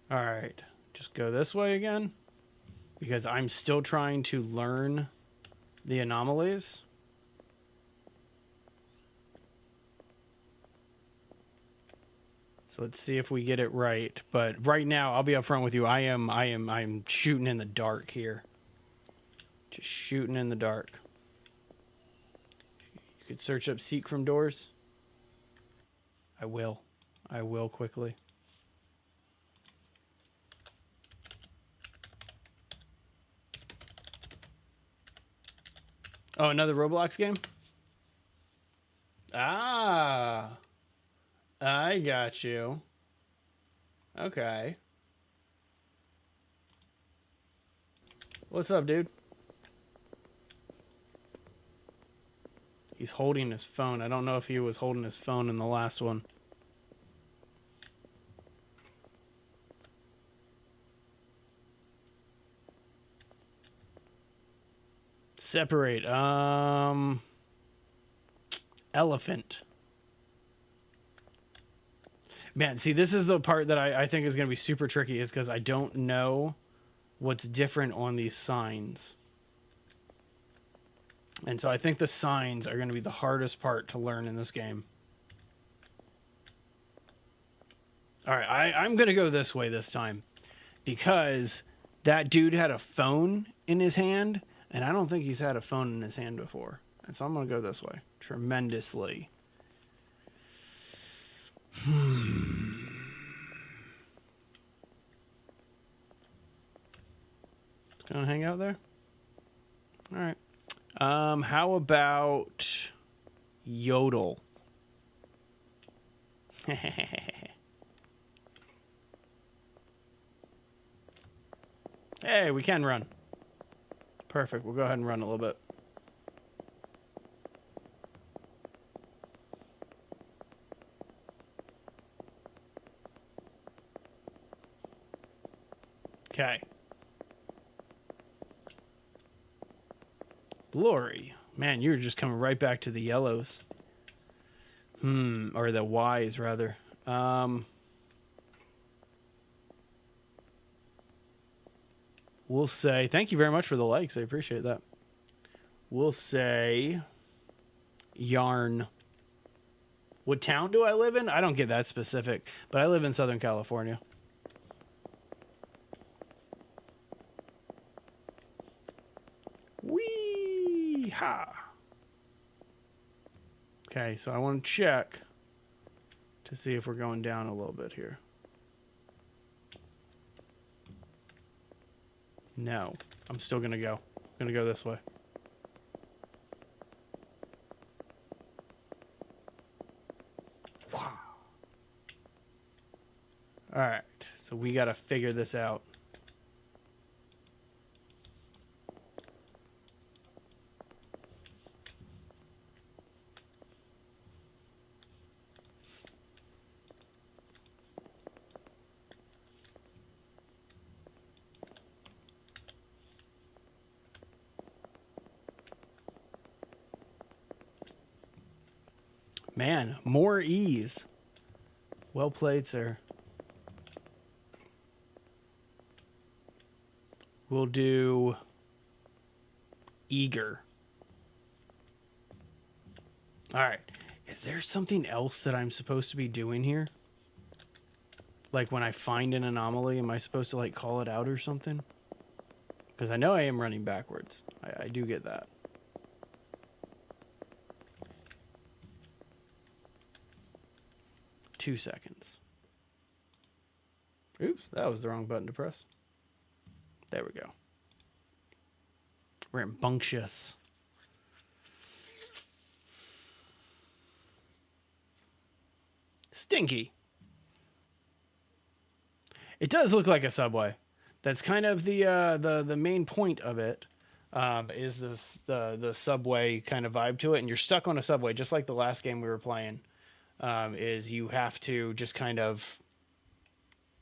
S1: All right, just go this way again because I'm still trying to learn the anomalies. So let's see if we get it right. But right now, I'll be upfront with you. I'm shooting in the dark here. Just shooting in the dark. You could search up Seek from doors. I will. I will quickly. Oh, another Roblox game? Ah. I got you. Okay. What's up, dude? He's holding his phone. I don't know if he was holding his phone in the last one. Separate. Elephant. Man, see, this is the part that I think is going to be super tricky is because I don't know what's different on these signs. And so I think the signs are going to be the hardest part to learn in this game. All right, I'm going to go this way this time because that dude had a phone in his hand, and I don't think he's had a phone in his hand before. And so I'm going to go this way tremendously. It's going to hang out there? All right. How about yodel? Hey, we can run. Perfect. We'll go ahead and run a little bit. Okay. Glory. Man, you're just coming right back to the yellows. Or the Y's, rather. We'll say, thank you very much for the likes. I appreciate that. We'll say yarn. What town do I live in? I don't get that specific, but I live in Southern California. Wee-ha! Okay, so I want to check to see if we're going down a little bit here. No, I'm still going to go. I'm going to go this way. Wow. All right, so we got to figure this out. Man, more E's. Well played, sir. We'll do eager. All right. Is there something else that I'm supposed to be doing here? Like when I find an anomaly, am I supposed to like call it out or something? Because I know I am running backwards. I do get that. Two seconds. Oops, that was the wrong button to press. There we go. Rambunctious. Stinky. It does look like a subway. That's kind of the main point of it. Is this the subway kind of vibe to it, and you're stuck on a subway just like the last game we were playing. Is you have to just kind of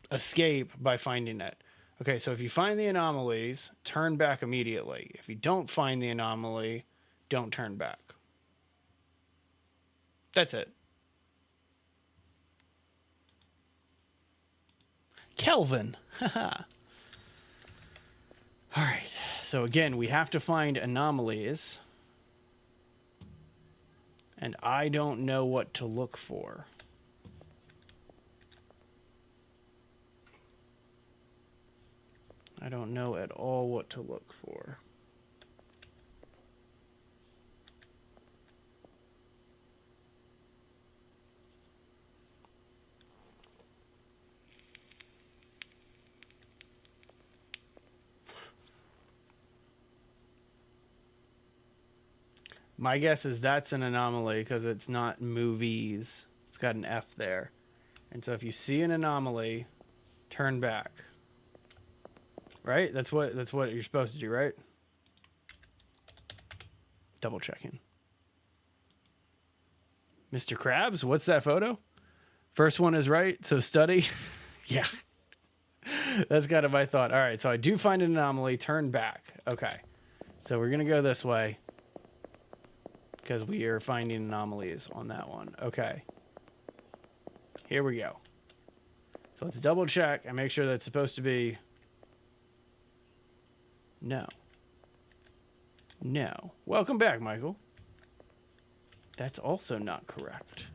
S1: escape by finding it. Okay, so if you find the anomalies, turn back immediately. If you don't find the anomaly, don't turn back. That's it. Kelvin. Haha. All right. So again, we have to find anomalies. And I don't know what to look for. I don't know at all what to look for. My guess is that's an anomaly because it's not movies. It's got an F there. And so if you see an anomaly, turn back. Right? That's what you're supposed to do, right? Double checking. Mr. Krabs, what's that photo? First one is right, so study. Yeah. That's kind of my thought. All right, so I do find an anomaly, turn back. Okay. So we're going to go this way because we are finding anomalies on that one. Okay. Here we go. So let's double check and make sure that's supposed to be... No. No. Welcome back, Michael. That's also not correct.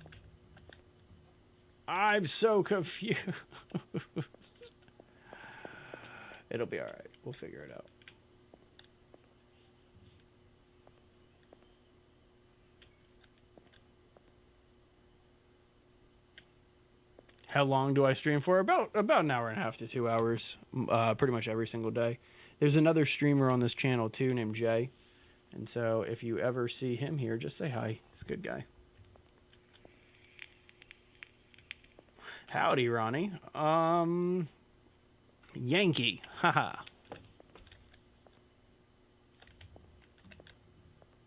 S1: I'm so confused. It'll be all right. We'll figure it out. How long do I stream for? About an hour and a half to 2 hours, pretty much every single day. There's another streamer on this channel too named Jay. And so if you ever see him here, just say hi. He's a good guy. Howdy, Ronnie. Yankee. Haha.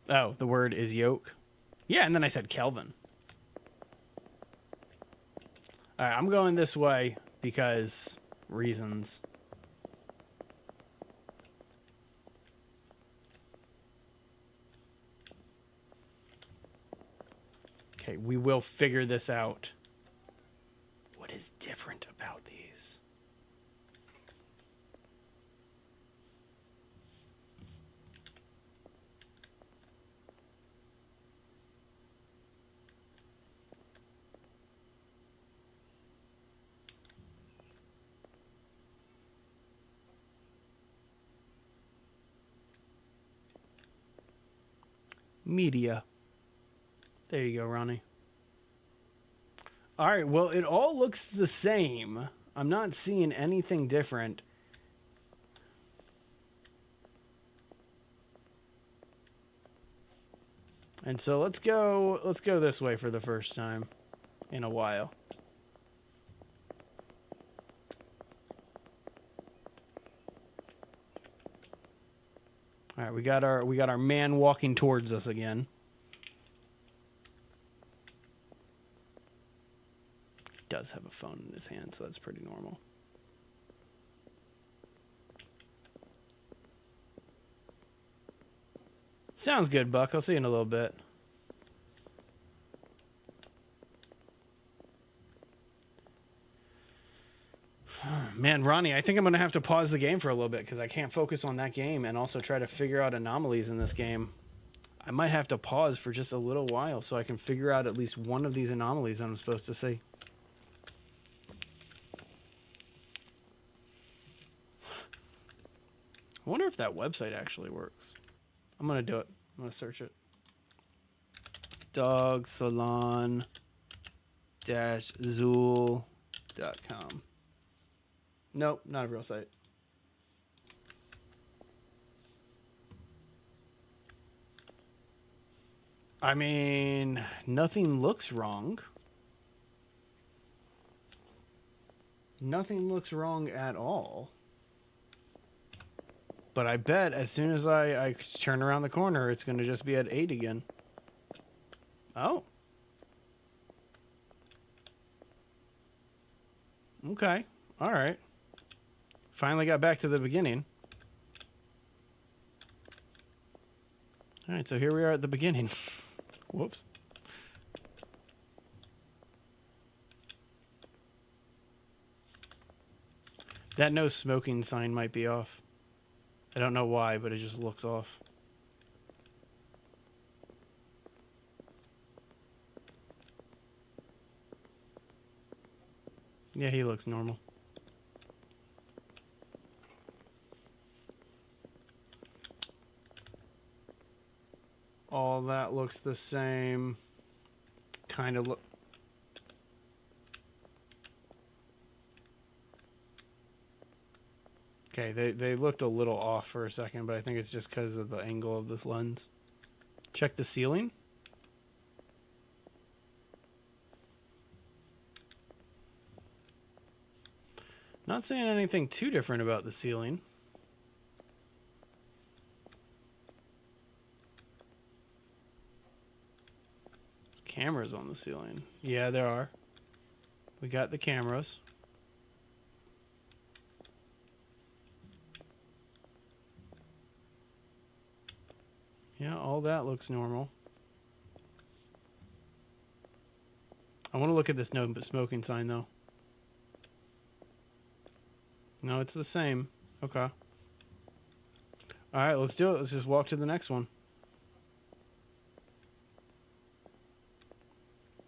S1: Oh, the word is yoke. Yeah, and then I said Kelvin. All right, I'm going this way because reasons. Okay, we will figure this out. What is different about these? Media. There you go, Ronnie. All right, well, it all looks the same. I'm not seeing anything different. And so let's go this way for the first time in a while. All right, we got our man walking towards us again. He does have a phone in his hand, so that's pretty normal. Sounds good, Buck. I'll see you in a little bit. Man, Ronnie, I think I'm going to have to pause the game for a little bit because I can't focus on that game and also try to figure out anomalies in this game. I might have to pause for just a little while so I can figure out at least one of these anomalies I'm supposed to see. I wonder if that website actually works. I'm going to do it. I'm going to search it. dogsalon-zool.com. Nope, not a real site. I mean, nothing looks wrong. Nothing looks wrong at all. But I bet as soon as I turn around the corner, it's going to just be at 8 again. Oh. Okay. All right. Finally got back to the beginning. All right, so here we are at the beginning. Whoops. That no smoking sign might be off. I don't know why, but it just looks off. Yeah, he looks normal. All that looks the same. Kind of look. Okay, they looked a little off for a second, but I think it's just because of the angle of this lens. Check the ceiling. Not saying anything too different about the ceiling. There's cameras on the ceiling. Yeah, there are. We got the cameras. Yeah, all that looks normal. I want to look at this no smoking sign, though. No, it's the same. Okay. All right, let's do it. Let's just walk to the next one.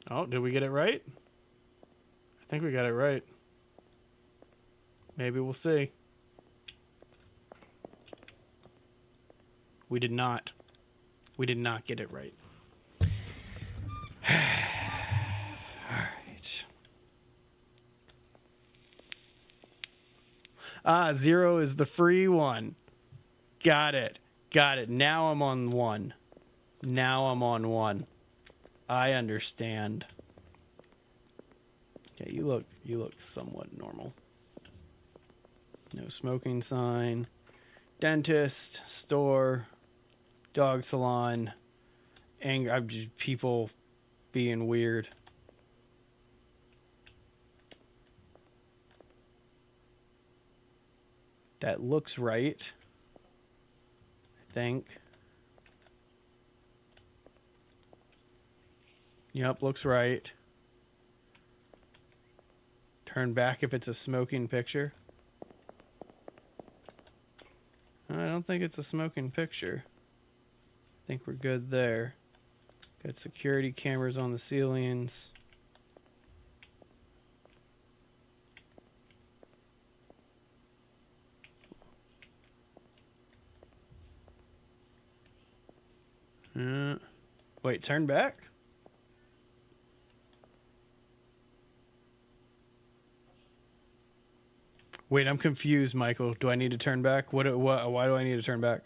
S1: Oh, did we get it right? I think we got it right. Maybe we'll see. We did not. We did not get it right. All right. Ah, 0 is the free one. Got it. Got it. Now I'm on 1. Now I'm on 1. I understand. Okay, you look somewhat normal. No smoking sign. Dentist, store, dog salon, I'm just people being weird. That looks right. I think. Yep, looks right. Turn back if it's a smoking picture. I don't think it's a smoking picture. I think we're good there. Got security cameras on the ceilings. Wait, turn back? Wait, I'm confused, Michael. Do I need to turn back? Why do I need to turn back?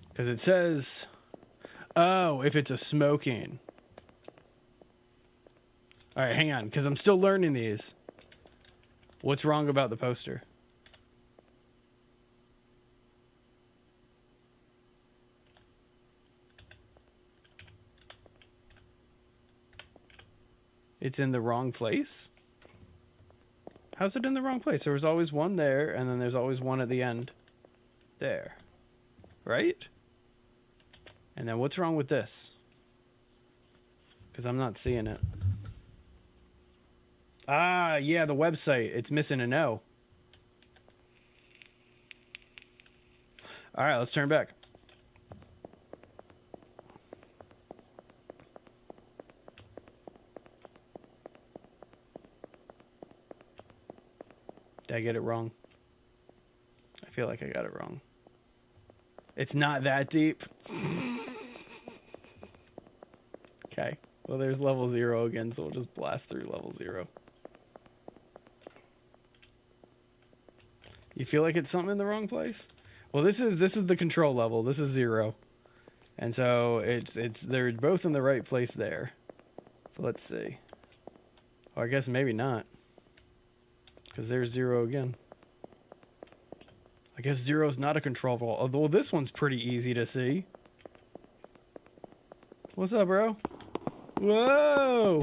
S1: Because it says, oh, if it's a smoking. All right, hang on, because I'm still learning these. What's wrong about the poster? It's in the wrong place? How's it in the wrong place? There was always one there, and then there's always one at the end. There. Right? And then what's wrong with this? Because I'm not seeing it. Ah, yeah, the website. It's missing an O. All right, let's turn back. Did I get it wrong? I feel like I got it wrong. It's not that deep. Okay. Well, there's level 0 again, so we'll just blast through level 0. You feel like it's something in the wrong place? Well, this is the control level. This is 0. And so they're both in the right place there. So let's see. Oh, I guess maybe not. Because there's 0 again. I guess 0 is not a control vault. Although this one's pretty easy to see. What's up, bro? Whoa!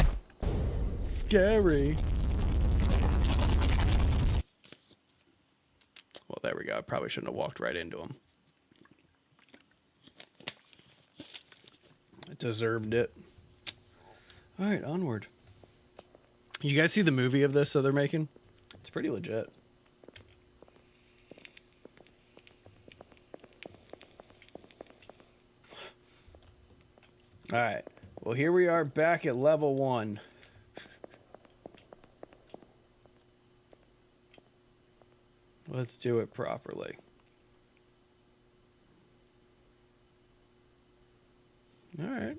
S1: Scary. Well, there we go. I probably shouldn't have walked right into him. It deserved it. All right, onward. You guys see the movie of this that they're making? It's pretty legit. All right. Well, here we are back at level 1. Let's do it properly. All right.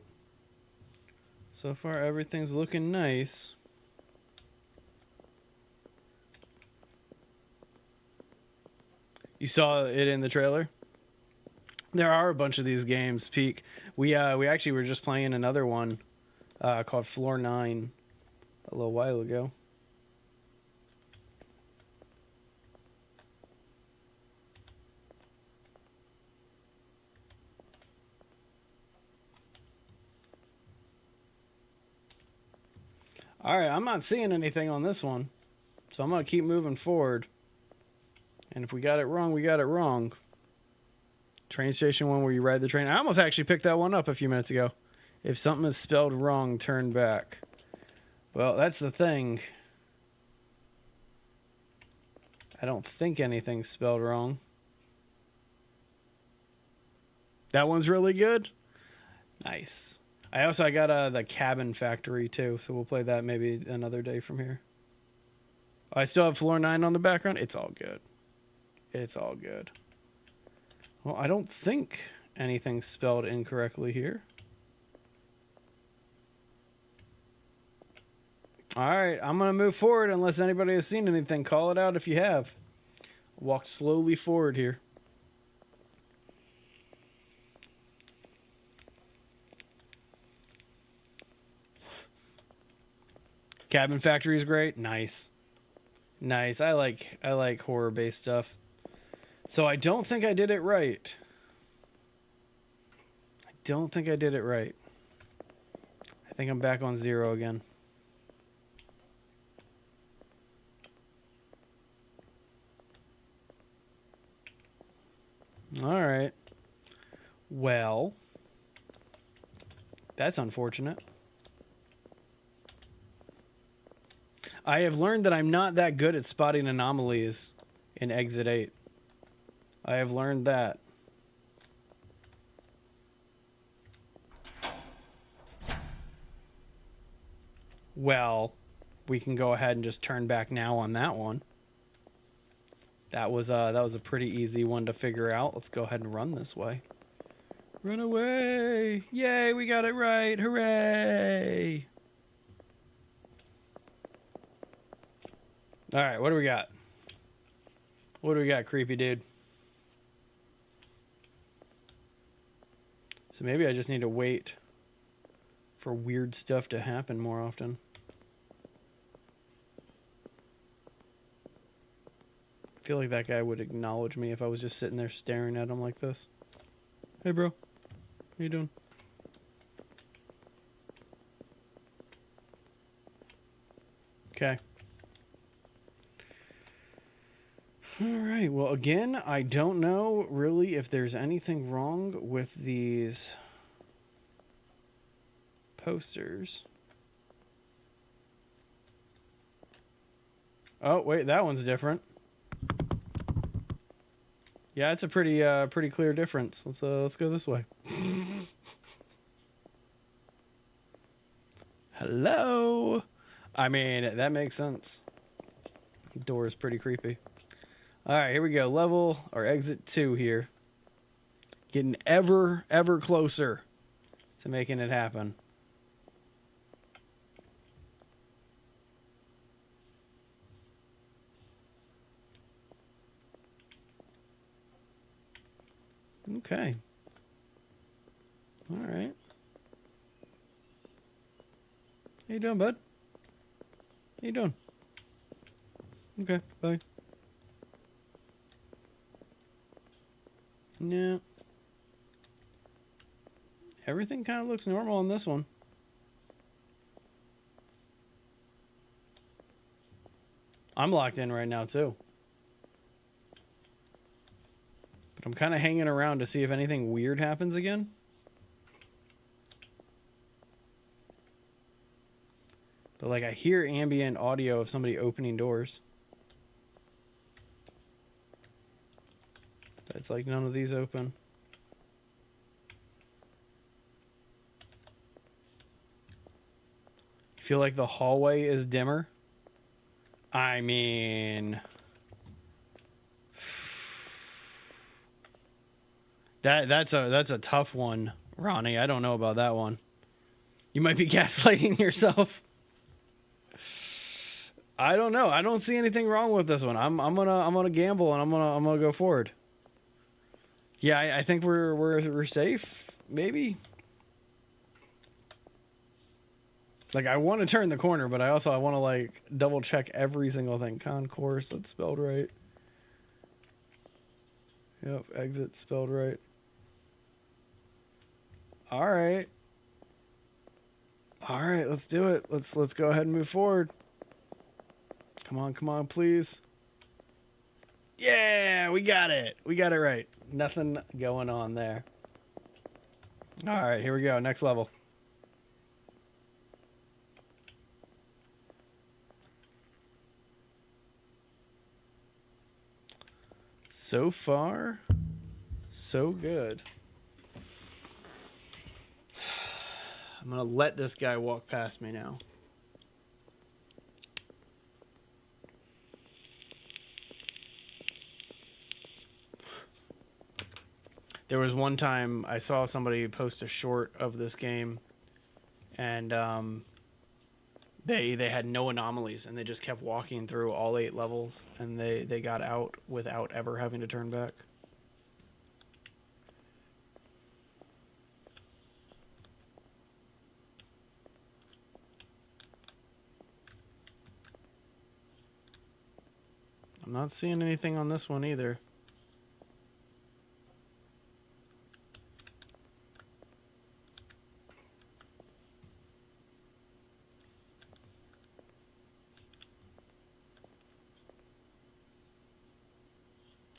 S1: So far, everything's looking nice. You saw it in the trailer? There are a bunch of these games, Peak. We actually were just playing another one called Floor 9 a little while ago. All right, I'm not seeing anything on this one, so I'm going to keep moving forward. And if we got it wrong, we got it wrong. Train station one where you ride the train. I almost actually picked that one up a few minutes ago. If something is spelled wrong, turn back. Well, that's the thing. I don't think anything's spelled wrong. That one's really good. Nice. I got the Cabin Factory too, so we'll play that maybe another day from here. I still have Floor 9 on the background. It's all good. It's all good. Well, I don't think anything's spelled incorrectly here. All right, I'm going to move forward unless anybody has seen anything. Call it out if you have. Walk slowly forward here. Cabin Factory is great. Nice. Nice. I like horror-based stuff. So I don't think I did it right. I don't think I did it right. I think I'm back on 0 again. All right. Well, that's unfortunate. I have learned that I'm not that good at spotting anomalies in Exit 8. I have learned that. Well, we can go ahead and just turn back now on that one. That was a pretty easy one to figure out. Let's go ahead and run this way. Run away! Yay, we got it right! Hooray! All right, what do we got? What do we got, creepy dude? So maybe I just need to wait for weird stuff to happen more often. I feel like that guy would acknowledge me if I was just sitting there staring at him like this. Hey, bro. How you doing? Okay. All right. Well, again, I don't know really if there's anything wrong with these posters. Oh, wait, that one's different. Yeah, it's a pretty clear difference. Let's go this way. Hello. I mean, that makes sense. Door is pretty creepy. All right, here we go. Level or exit 2 here. Getting ever closer to making it happen. Okay. All right. How you doing, bud? How you doing? Okay, bye. No. Everything kind of looks normal on this one. I'm locked in right now, too. But I'm kind of hanging around to see if anything weird happens again. But, like, I hear ambient audio of somebody opening doors. But it's like none of these open. Feel like the hallway is dimmer. I mean, that's a tough one, Ronnie. I don't know about that one. You might be gaslighting yourself. I don't know. I don't see anything wrong with this one. I'm gonna gamble and I'm gonna go forward. Yeah, I think we're safe. Maybe. Like, I want to turn the corner, but I want to, like, double check every single thing. Concourse, that's spelled right. Yep, exit spelled right. All right. All right, let's do it. Let's go ahead and move forward. Come on, please. Yeah, we got it. We got it right. Nothing going on there. All right, here we go. Next level. So far, so good. I'm going to let this guy walk past me now. There was one time I saw somebody post a short of this game, and they had no anomalies, and they just kept walking through all 8 levels, and they got out without ever having to turn back. I'm not seeing anything on this one either.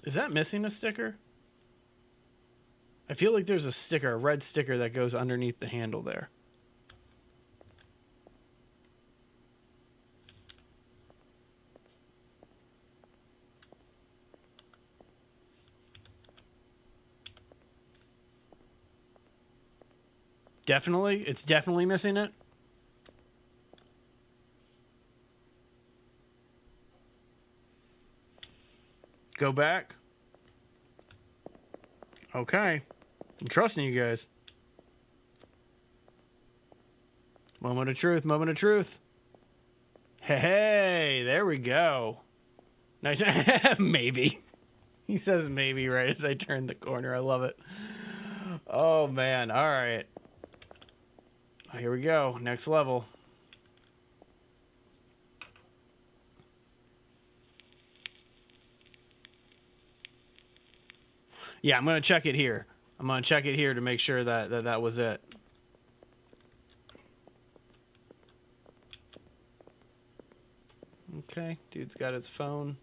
S1: Is that missing a sticker? I feel like there's a sticker, a red sticker that goes underneath the handle there. Definitely? It's definitely missing it? Go back. Okay. I'm trusting you guys. Moment of truth, moment of truth. Hey, there we go. Nice. Maybe. He says maybe right as I turn the corner. I love it. Oh, man. All right. Here we go. Next level. Yeah, I'm going to check it here. I'm going to check it here to make sure that was it. Okay, dude's got his phone.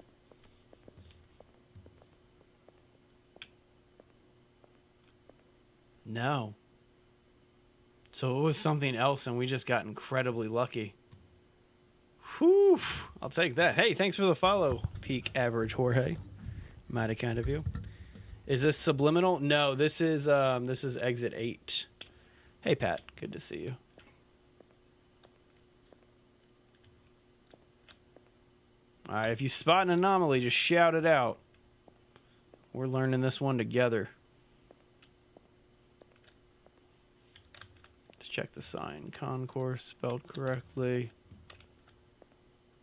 S1: No. So it was something else, and we just got incredibly lucky. Whew. I'll take that. Hey, thanks for the follow, Peak Average Jorge. Mighty kind of you. Is this subliminal? No, this is exit 8. Hey, Pat. Good to see you. All right, if you spot an anomaly, just shout it out. We're learning this one together. Let's check the sign. Concourse spelled correctly.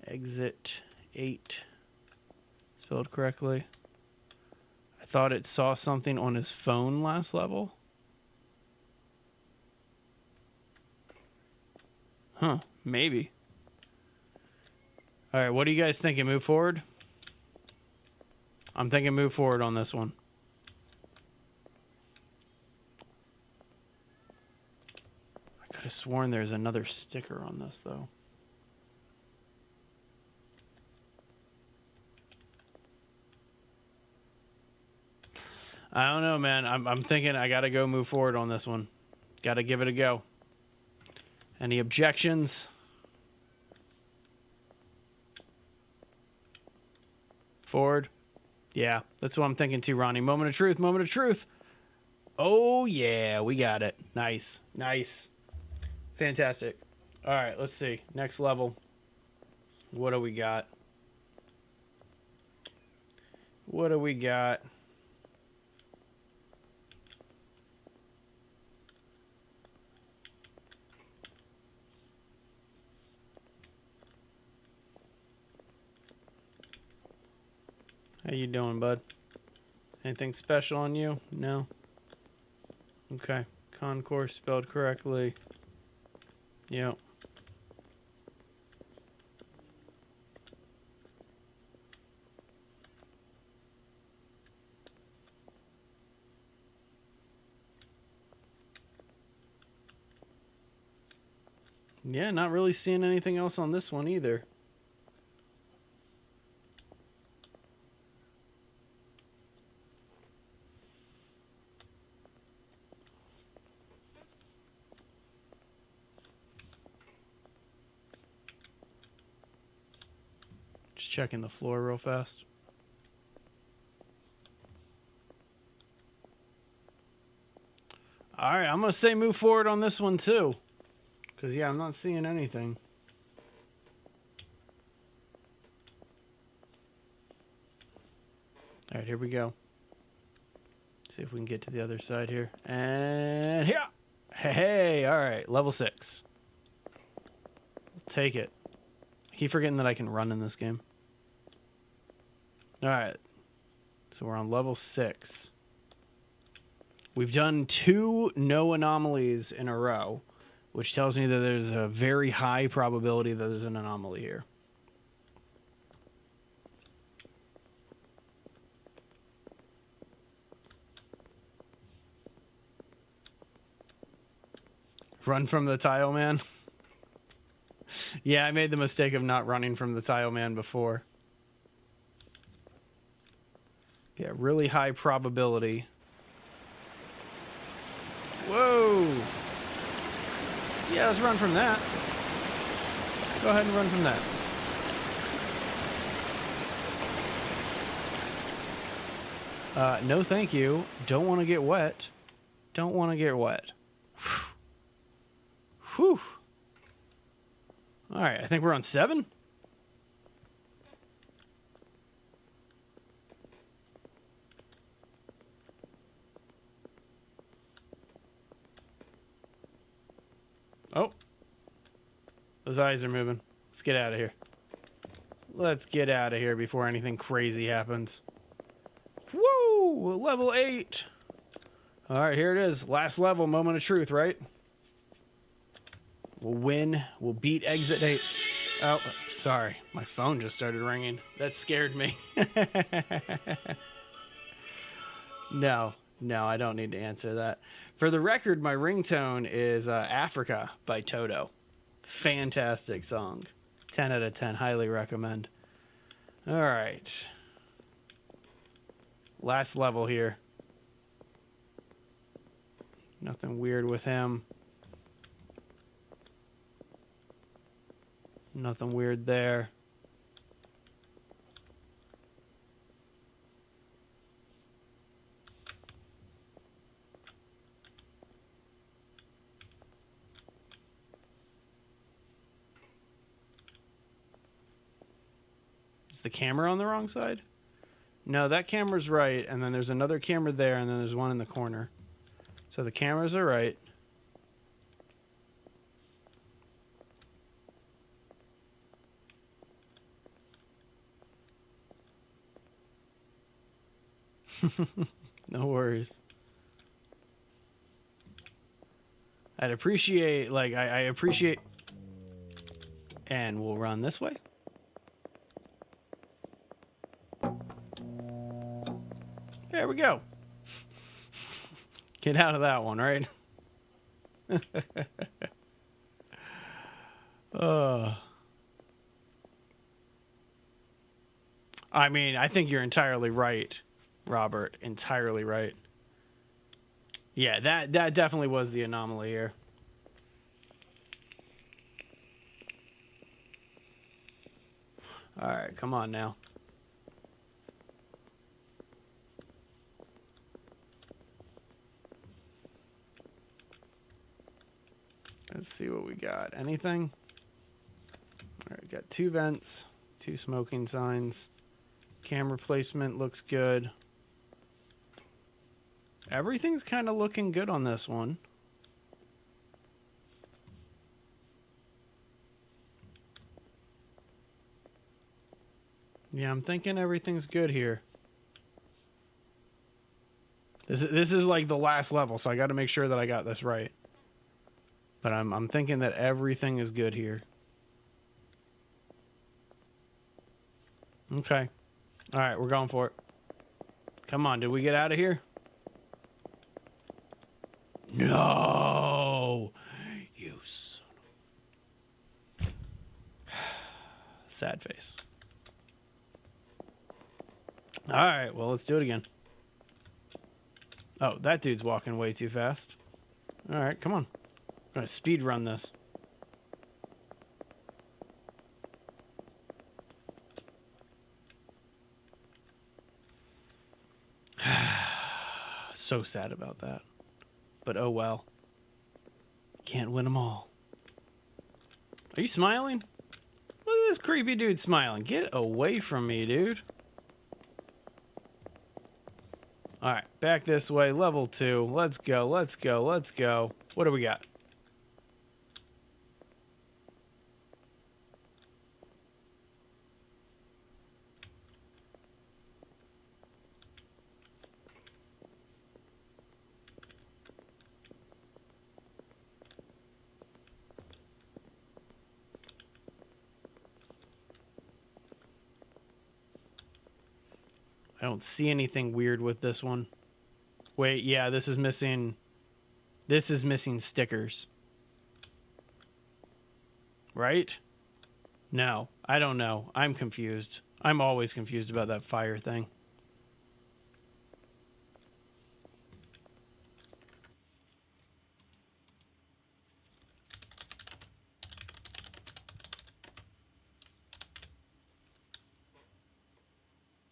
S1: Exit 8 spelled correctly. I thought it saw something on his phone last level. Huh, maybe. All right, what are you guys thinking? Move forward? I'm thinking move forward on this one. I could have sworn there's another sticker on this, though. I don't know, man. I'm thinking I got to go move forward on this one. Got to give it a go. Any objections? Forward. Yeah, that's what I'm thinking too, Ronnie. Moment of truth, moment of truth. Oh, yeah, we got it. Nice, nice. Fantastic. All right, let's see. Next level. What do we got? What do we got? How you doing, bud? Anything special on you? No? Okay. Concourse spelled correctly. Yep. Yeah, not really seeing anything else on this one either. Just checking the floor real fast. All right, I'm going to say move forward on this one too. Because, yeah, I'm not seeing anything. All right, here we go. See if we can get to the other side here. And here. Hey, all right, level 6. I'll take it. I keep forgetting that I can run in this game. All right, so we're on level 6. We've done 2 no anomalies in a row, which tells me that there's a very high probability that there's an anomaly here. Run from the tile man. Yeah, I made the mistake of not running from the tile man before. Yeah, really high probability. Whoa! Yeah, let's run from that. Go ahead and run from that. No thank you. Don't want to get wet. Don't want to get wet. Whew. All right, I think we're on 7. Oh. Those eyes are moving. Let's get out of here. Let's get out of here before anything crazy happens. Woo! Level 8. All right, here it is. Last level, moment of truth, right? We'll win. We'll beat exit 8. Oh, sorry. My phone just started ringing. That scared me. No, I don't need to answer that. For the record, my ringtone is Africa by Toto. Fantastic song. 10 out of 10. Highly recommend. All right. Last level here. Nothing weird with him. Nothing weird there. Is the camera on the wrong side? No, that camera's right, and then there's another camera there, and then there's one in the corner. So the cameras are right. No worries. I'd appreciate, like, I appreciate... And we'll run this way. There we go. Get out of that one, right? I mean, I think you're entirely right, Robert. Entirely right. Yeah, that definitely was the anomaly here. All right, come on now. Let's see what we got. Anything? All right, got 2 vents, 2 smoking signs. Camera placement looks good. Everything's kind of looking good on this one. Yeah, I'm thinking everything's good here. This is like the last level, so I got to make sure that I got this right. But I'm thinking that everything is good here. Okay. All right, we're going for it. Come on, did we get out of here? No! You son of... Sad face. All right, well, let's do it again. Oh, that dude's walking way too fast. All right, come on. I'm going to speed run this. So sad about that. But oh well. Can't win them all. Are you smiling? Look at this creepy dude smiling. Get away from me, dude. Alright, back this way. Level 2. Let's go, let's go, let's go. What do we got? I don't see anything weird with this one. Wait, yeah, this is missing stickers. Right? No, I don't know. I'm confused. I'm always confused about that fire thing.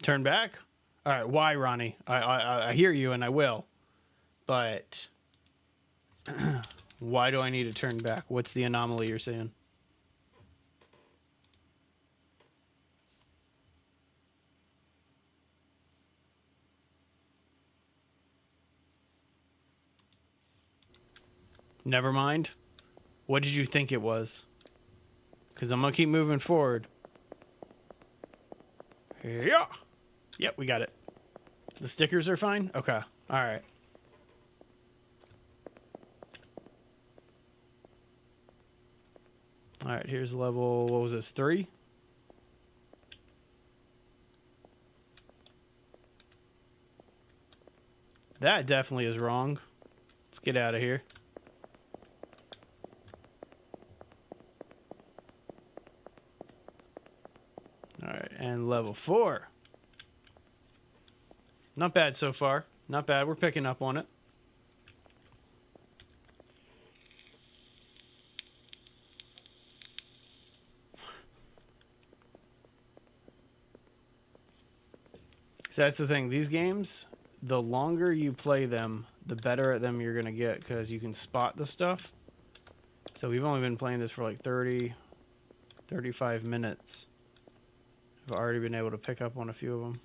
S1: Turn back? All right, why, Ronnie? I hear you, and I will. But why do I need to turn back? What's the anomaly you're saying? Never mind. What did you think it was? Because I'm going to keep moving forward. Yeah. Yep, we got it. The stickers are fine? Okay. All right. All right, here's level, what was this, 3? That definitely is wrong. Let's get out of here. All right, and level 4. Not bad so far. Not bad. We're picking up on it. So that's the thing. These games, the longer you play them, the better at them you're going to get because you can spot the stuff. So we've only been playing this for like 30, 35 minutes. I've already been able to pick up on a few of them.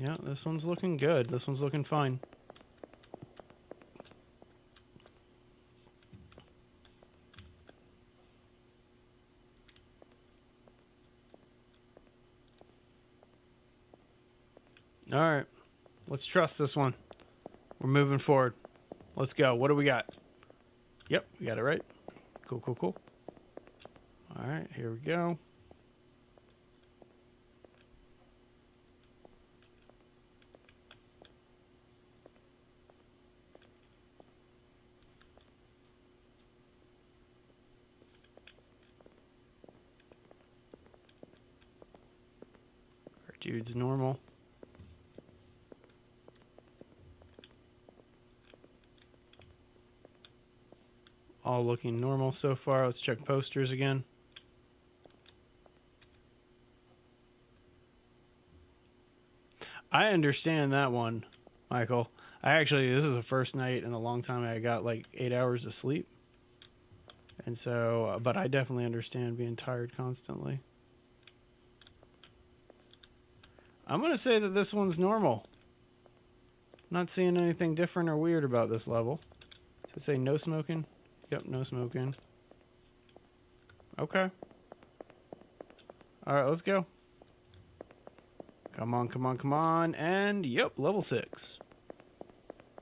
S1: Yeah, this one's looking good. This one's looking fine. All right. Let's trust this one. We're moving forward. Let's go. What do we got? Yep, we got it right. Cool, cool, cool. All right, here we go. Our dude's normal. All looking normal so far. Let's check posters again. I understand that one, Michael. This is the first night in a long time I got like 8 hours of sleep. And so, but I definitely understand being tired constantly. I'm going to say that this one's normal. Not seeing anything different or weird about this level. Does it say no smoking? Yep, no smoking. Okay. All right, let's go. Come on, come on, come on. And, yep, level 6.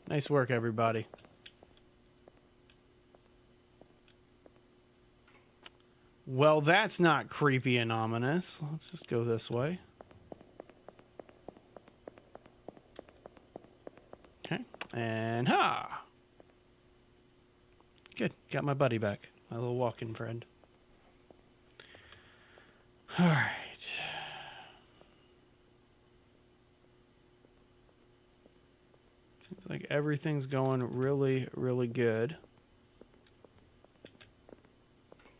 S1: Nice work, everybody. Well, that's not creepy and ominous. Let's just go this way. Okay. And, ha! Good. Got my buddy back. My little walking friend. All right. Seems like everything's going really, really good.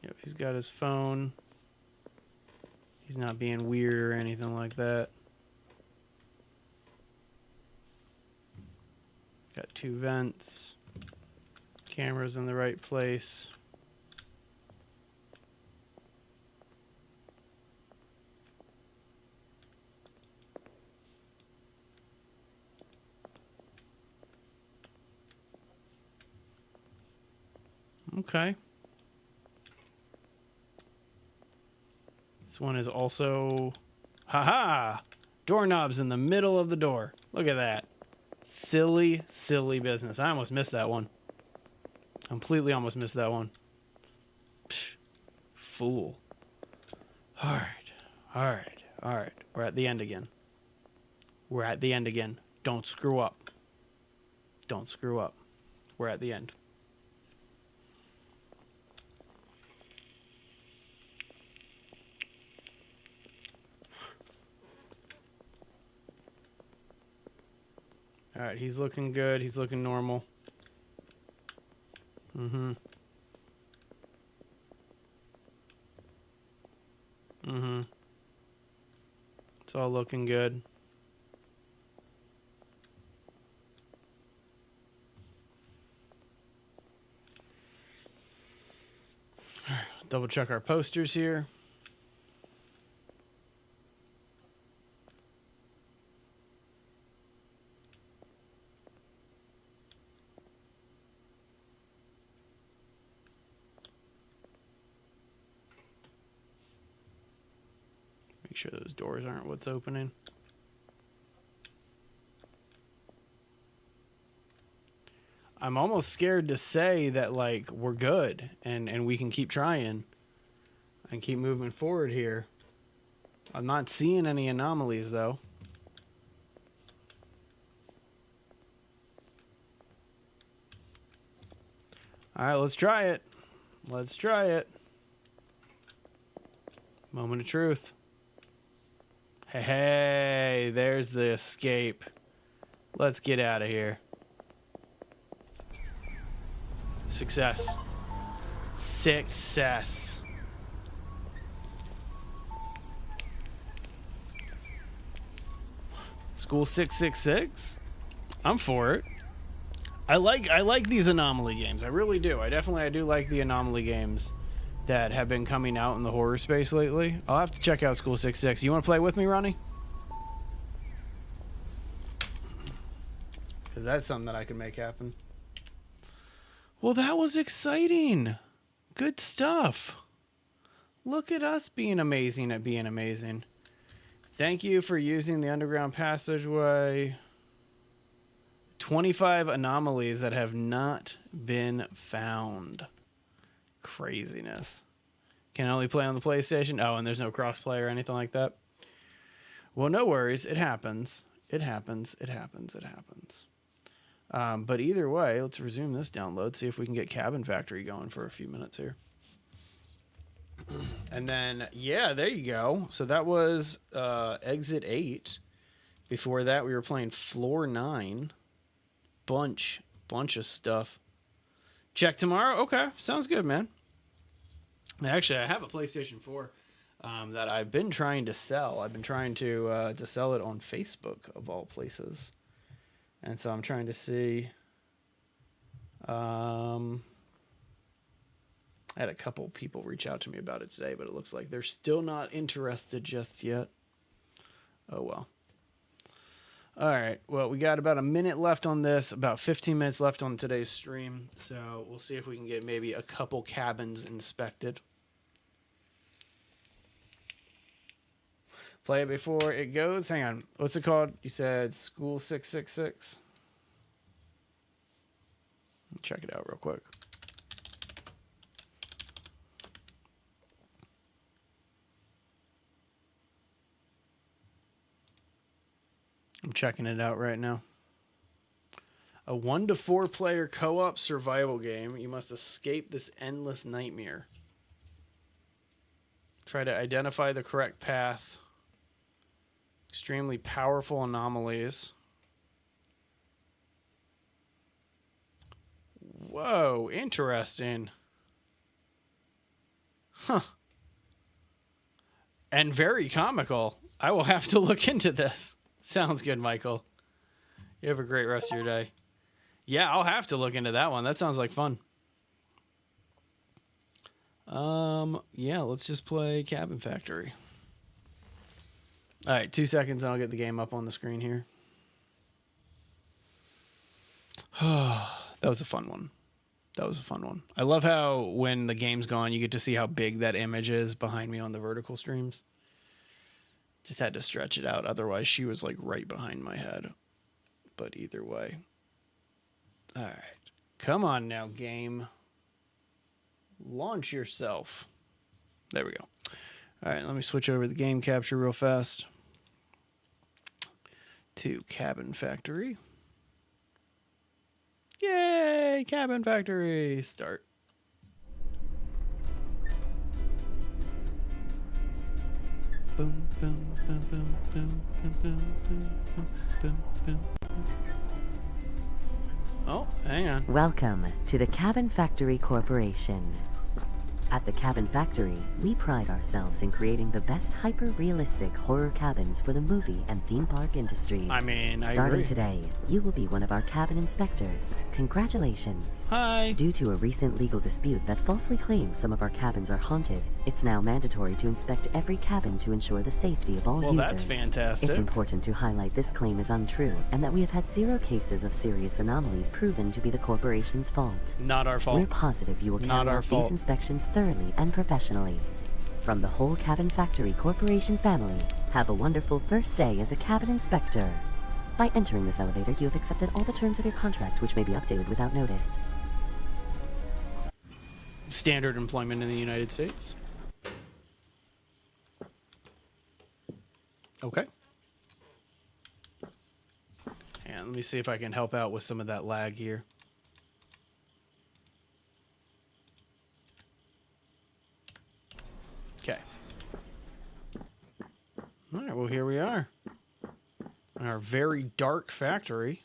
S1: Yep, he's got his phone. He's not being weird or anything like that. Got 2 vents. Camera's in the right place. Okay. This one is also... Haha! Doorknobs in the middle of the door. Look at that. Silly, silly business. I almost missed that one. Completely almost missed that one. Psh, fool. Alright. Alright. Alright. We're at the end again. We're at the end again. Don't screw up. Don't screw up. We're at the end. Alright, he's looking good. He's looking normal. Mm-hmm. Mm-hmm. It's all looking good. Double check our posters here. Make sure those doors aren't what's opening. I'm almost scared to say that, like, we're good and we can keep trying and keep moving forward here. I'm not seeing any anomalies, though. All right, let's try it. Let's try it. Moment of truth. Hey, there's the escape. Let's get out of here. Success. Success. School 666? I'm for it. I like these anomaly games. I really do. I do like the anomaly games that have been coming out in the horror space lately. I'll have to check out School 66. You want to play with me, Ronnie? Because that's something that I can make happen. Well, that was exciting. Good stuff. Look at us being amazing at being amazing. Thank you for using the underground passageway. 25 anomalies that have not been found. Craziness. Can only play on the PlayStation. Oh, and there's no crossplay or anything like that. Well, no worries. It happens. It happens. It happens. It happens. But either way, let's resume this download. See if we can get Cabin Factory going for a few minutes here. And then, yeah, there you go. So that was Exit 8. Before that, we were playing Floor 9. Bunch of stuff. Check tomorrow? Okay, sounds good, man. Actually, I have a PlayStation 4 that I've been trying to sell. I've been trying to sell it on Facebook, of all places. And so I'm trying to see... I had a couple people reach out to me about it today, but it looks like they're still not interested just yet. Oh, well. All right. Well, we got about a minute left on this, about 15 minutes left on today's stream. So we'll see if we can get maybe a couple cabins inspected. Play it before it goes. Hang on. What's it called? You said School 666? Check it out real quick. I'm checking it out right now. A 1 to 4 player co-op survival game. You must escape this endless nightmare. Try to identify the correct path. Extremely powerful anomalies. Whoa, interesting. Huh. And very comical. I will have to look into this. Sounds good, Michael. You have a great rest of your day. Yeah, I'll have to look into that one. That sounds like fun. Yeah, let's just play Cabin Factory. All right, 2 seconds and I'll get the game up on the screen here. That was a fun one. That was a fun one. I love how when the game's gone, you get to see how big that image is behind me on the vertical streams. Just had to stretch it out. Otherwise, she was like right behind my head. But either way. All right. Come on now, game. Launch yourself. There we go. All right, let me switch over the game capture real fast. To Cabin Factory. Yay! Cabin Factory! Start. Boom, boom, boom, boom, boom, boom, boom, boom, boom, boom. Oh, hang on.
S2: Welcome to the Cabin Factory Corporation. At the Cabin Factory, we pride ourselves in creating the best hyper-realistic horror cabins for the movie and theme park industries.
S1: I mean, I
S2: Starting
S1: agree.
S2: today, you will be one of our cabin inspectors. Congratulations.
S1: Hi.
S2: Due to a recent legal dispute that falsely claims some of our cabins are haunted, it's now mandatory to inspect every cabin to ensure the safety of all
S1: Well,
S2: users.
S1: that's fantastic.
S2: It's important to highlight this claim is untrue and that we have had 0 cases of serious anomalies proven to be the corporation's fault.
S1: Not our fault.
S2: We're positive you will
S1: Not
S2: carry
S1: our
S2: out
S1: fault.
S2: these inspections thoroughly and professionally. From the whole Cabin Factory Corporation family, have a wonderful first day as a cabin inspector. By entering this elevator, you have accepted all the terms of your contract, which may be updated without notice.
S1: Standard employment in the United States. Okay. And let me see if I can help out with some of that lag here. Okay. All right, well, here we are. In our very dark factory.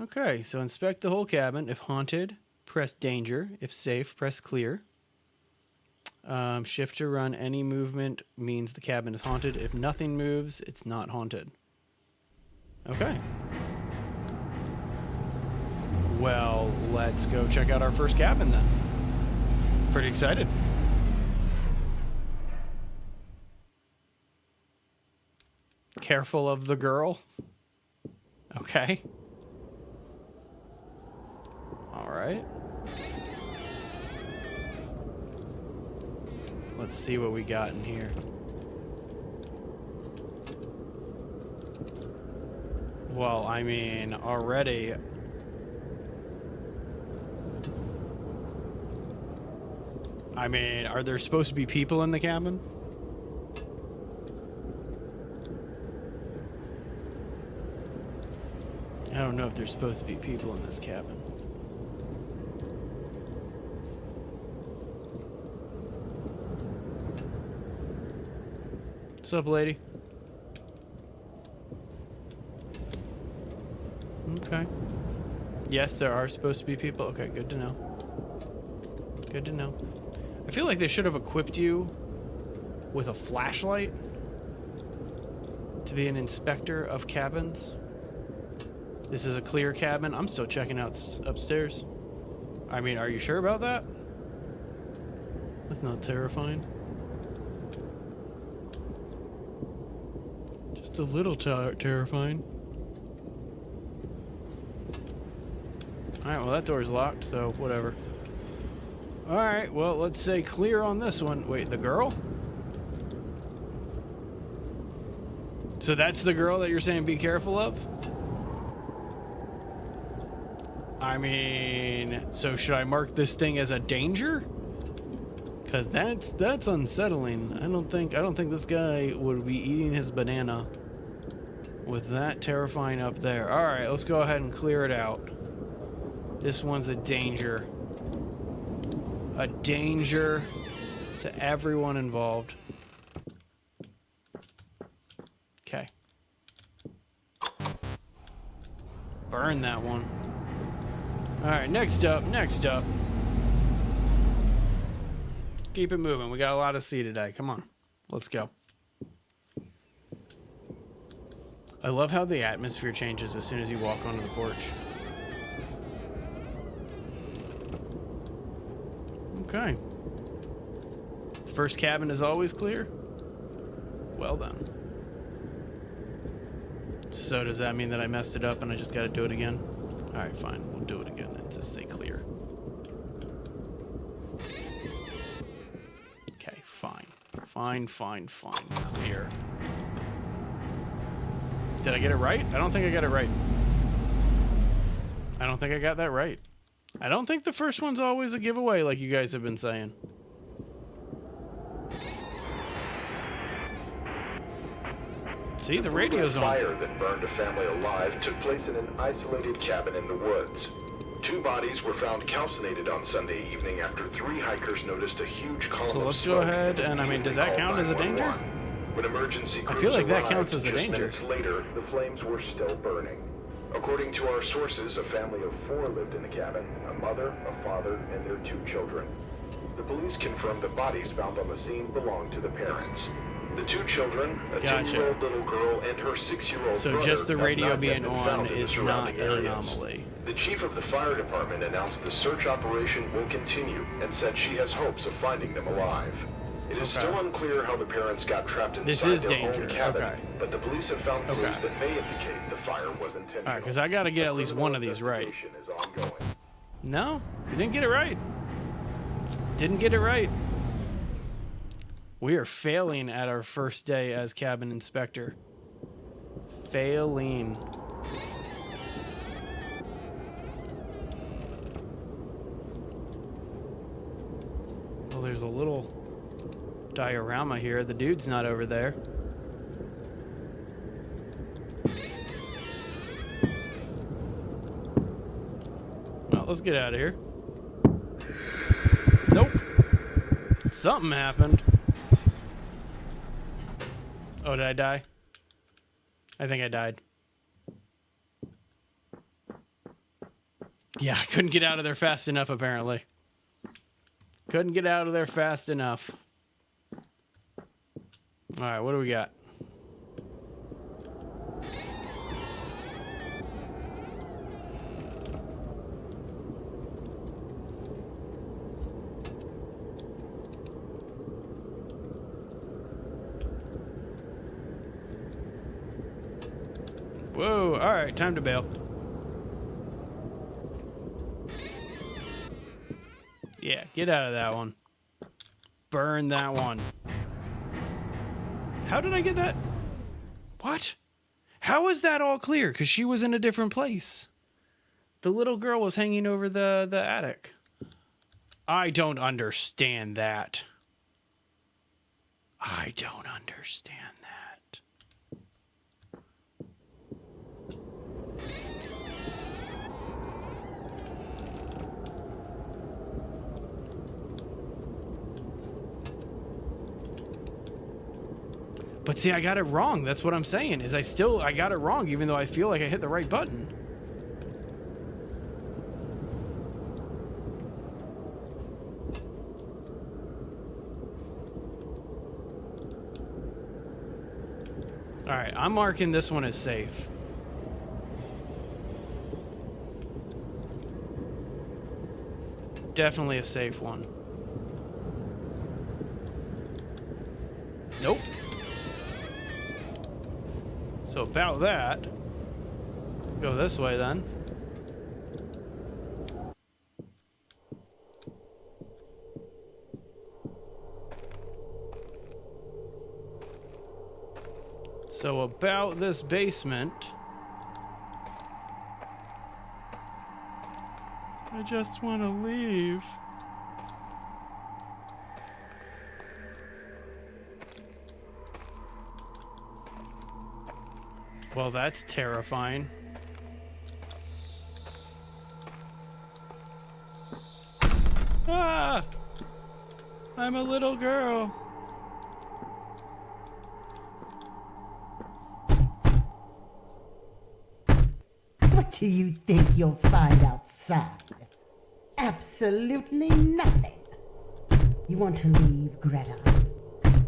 S1: Okay, so inspect the whole cabin. If haunted, press danger. If safe, press clear. Shift to run. Any movement means the cabin is haunted. If nothing moves, it's not haunted. Okay. Well, let's go check out our first cabin then. Pretty excited. Careful of the girl. Okay. All right. Let's see what we got in here. Well, I mean, already... I mean, are there supposed to be people in the cabin? I don't know if there's supposed to be people in this cabin. What's up, lady? Okay. Yes, there are supposed to be people. Okay, good to know. Good to know. I feel like they should have equipped you with a flashlight to be an inspector of cabins. This is a clear cabin. I'm still checking out upstairs. I mean, are you sure about that? That's not terrifying. Just a little terrifying. Alright, well that door's locked, so whatever. Alright, well let's say clear on this one. Wait, the girl? So that's the girl that you're saying be careful of? I mean, so should I mark this thing as a danger? Cause that's unsettling. I don't think this guy would be eating his banana with that terrifying up there. Alright, let's go ahead and clear it out. This one's a danger. A danger to everyone involved. Okay. Burn that one. Alright, next up. Keep it moving. We got a lot to see today. Come on. Let's go. I love how the atmosphere changes as soon as you walk onto the porch. Okay. First cabin is always clear? Well then. So does that mean that I messed it up and I just gotta do it again? Alright, fine. We'll do it again and just say clear. Okay, fine. Fine. Clear. Did I get it right? I don't think I got it right. I don't think I got that right. I don't think the first one's always a giveaway like you guys have been saying. See, the radio's on.
S3: A fire that burned a family alive took place in an isolated cabin in the woods. 2 bodies were found calcinated on Sunday evening after 3 hikers noticed a huge column
S1: So
S3: of
S1: let's go
S3: smoke
S1: ahead and, I mean, does that count as a danger?
S3: When emergency
S1: I
S3: crews
S1: feel like that
S3: arrived,
S1: counts as a
S3: just
S1: danger.
S3: minutes later, the flames were still burning. According to our sources, a family of 4 lived in the cabin, a mother, a father, and their 2 children. The police confirmed the bodies found on the scene belonged to the parents. The 2 children, a 10-year-old little girl and her 6-year-old
S1: So
S3: brother,
S1: just the
S3: have
S1: radio
S3: not yet
S1: being
S3: been
S1: on
S3: found in the
S1: is not
S3: surrounding
S1: an
S3: areas.
S1: anomaly.
S3: The chief of the fire department announced the search operation will continue and said she has hopes of finding them alive. It is still unclear how the parents got trapped inside their own cabin, but the police have found clues that may indicate the fire was intentional.
S1: All right, because I got to get at least one of these right. No, you didn't get it right. Didn't get it right. We are failing at our first day as cabin inspector. Failing. Well, there's a little diorama here. The dude's not over there. Well, let's get out of here. Nope. Something happened. Oh, did I die? I think I died. Yeah, I couldn't get out of there fast enough, apparently. Couldn't get out of there fast enough. All right, what do we got? Whoa, all right, time to bail. Yeah, get out of that one. Burn that one. How did I get that? What? How is that all clear? Because she was in a different place. The little girl was hanging over the attic. I don't understand that. I don't understand that. But see, I got it wrong. That's what I'm saying, is I got it wrong, even though I feel like I hit the right button. All right, I'm marking this one as safe. Definitely a safe one. Nope. So about that, go this way then. So about this basement, I just want to leave. Well, that's terrifying. Ah! I'm a little girl.
S4: What do you think you'll find outside? Absolutely nothing. You want to leave, Greta?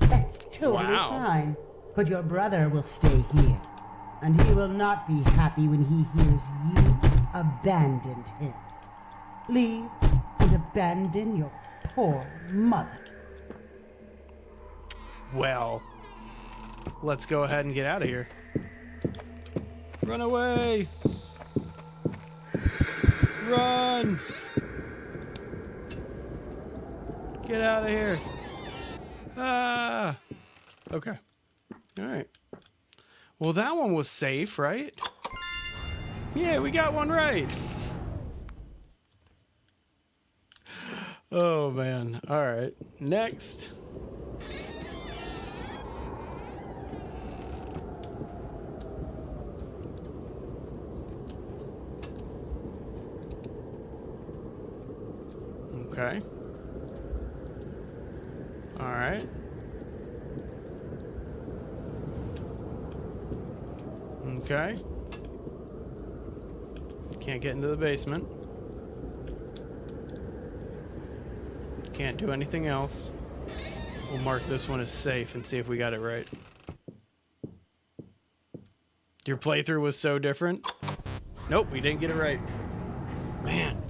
S4: That's totally fine. But your brother will stay here. And he will not be happy when he hears you abandoned him. Leave and abandon your poor mother.
S1: Well, let's go ahead and get out of here. Run away! Run! Get out of here! Ah! Okay. All right. Well, that one was safe, right? Yeah, we got one right. Oh, man. All right. Next. Okay. All right. Okay. Can't get into the basement. Can't do anything else. We'll mark this one as safe and see if we got it right. Your playthrough was so different? Nope, we didn't get it right. Man,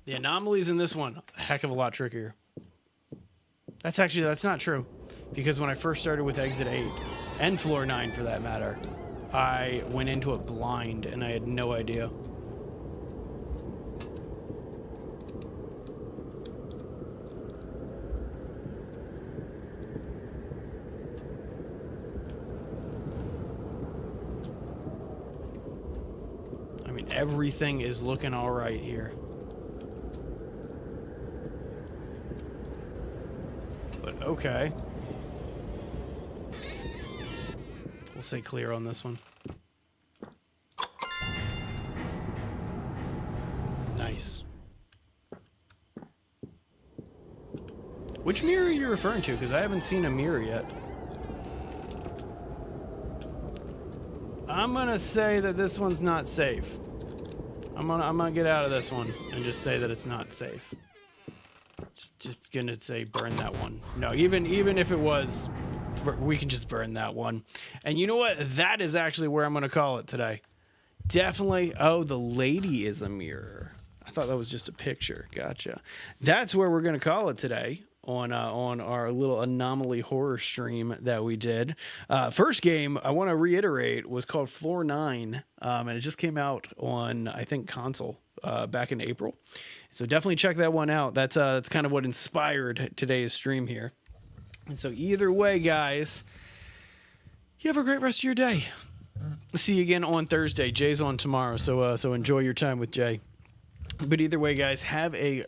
S1: the anomalies in this one, a heck of a lot trickier. That's not true. Because when I first started with Exit 8, and Floor 9 for that matter, I went into it blind and I had no idea. I mean, everything is looking all right here. But okay. We'll say clear on this one. Nice. Which mirror are you referring to? Because I haven't seen a mirror yet. I'm gonna say that this one's not safe. I'm gonna get out of this one and just say that it's not safe. Just gonna say burn that one. No, even if it was, we can just burn that one. And you know what? That is actually where I'm gonna call it today. Definitely. Oh, the lady is a mirror. I thought that was just a picture. Gotcha. That's where we're gonna call it today on our little anomaly horror stream that we did. First game I want to reiterate was called Floor 9, and it just came out on, I think, console back in April. So definitely check that one out. That's kind of what inspired today's stream here. And so either way, guys, you have a great rest of your day. See you again on Thursday. Jay's on tomorrow, so enjoy your time with Jay. But either way, guys, have a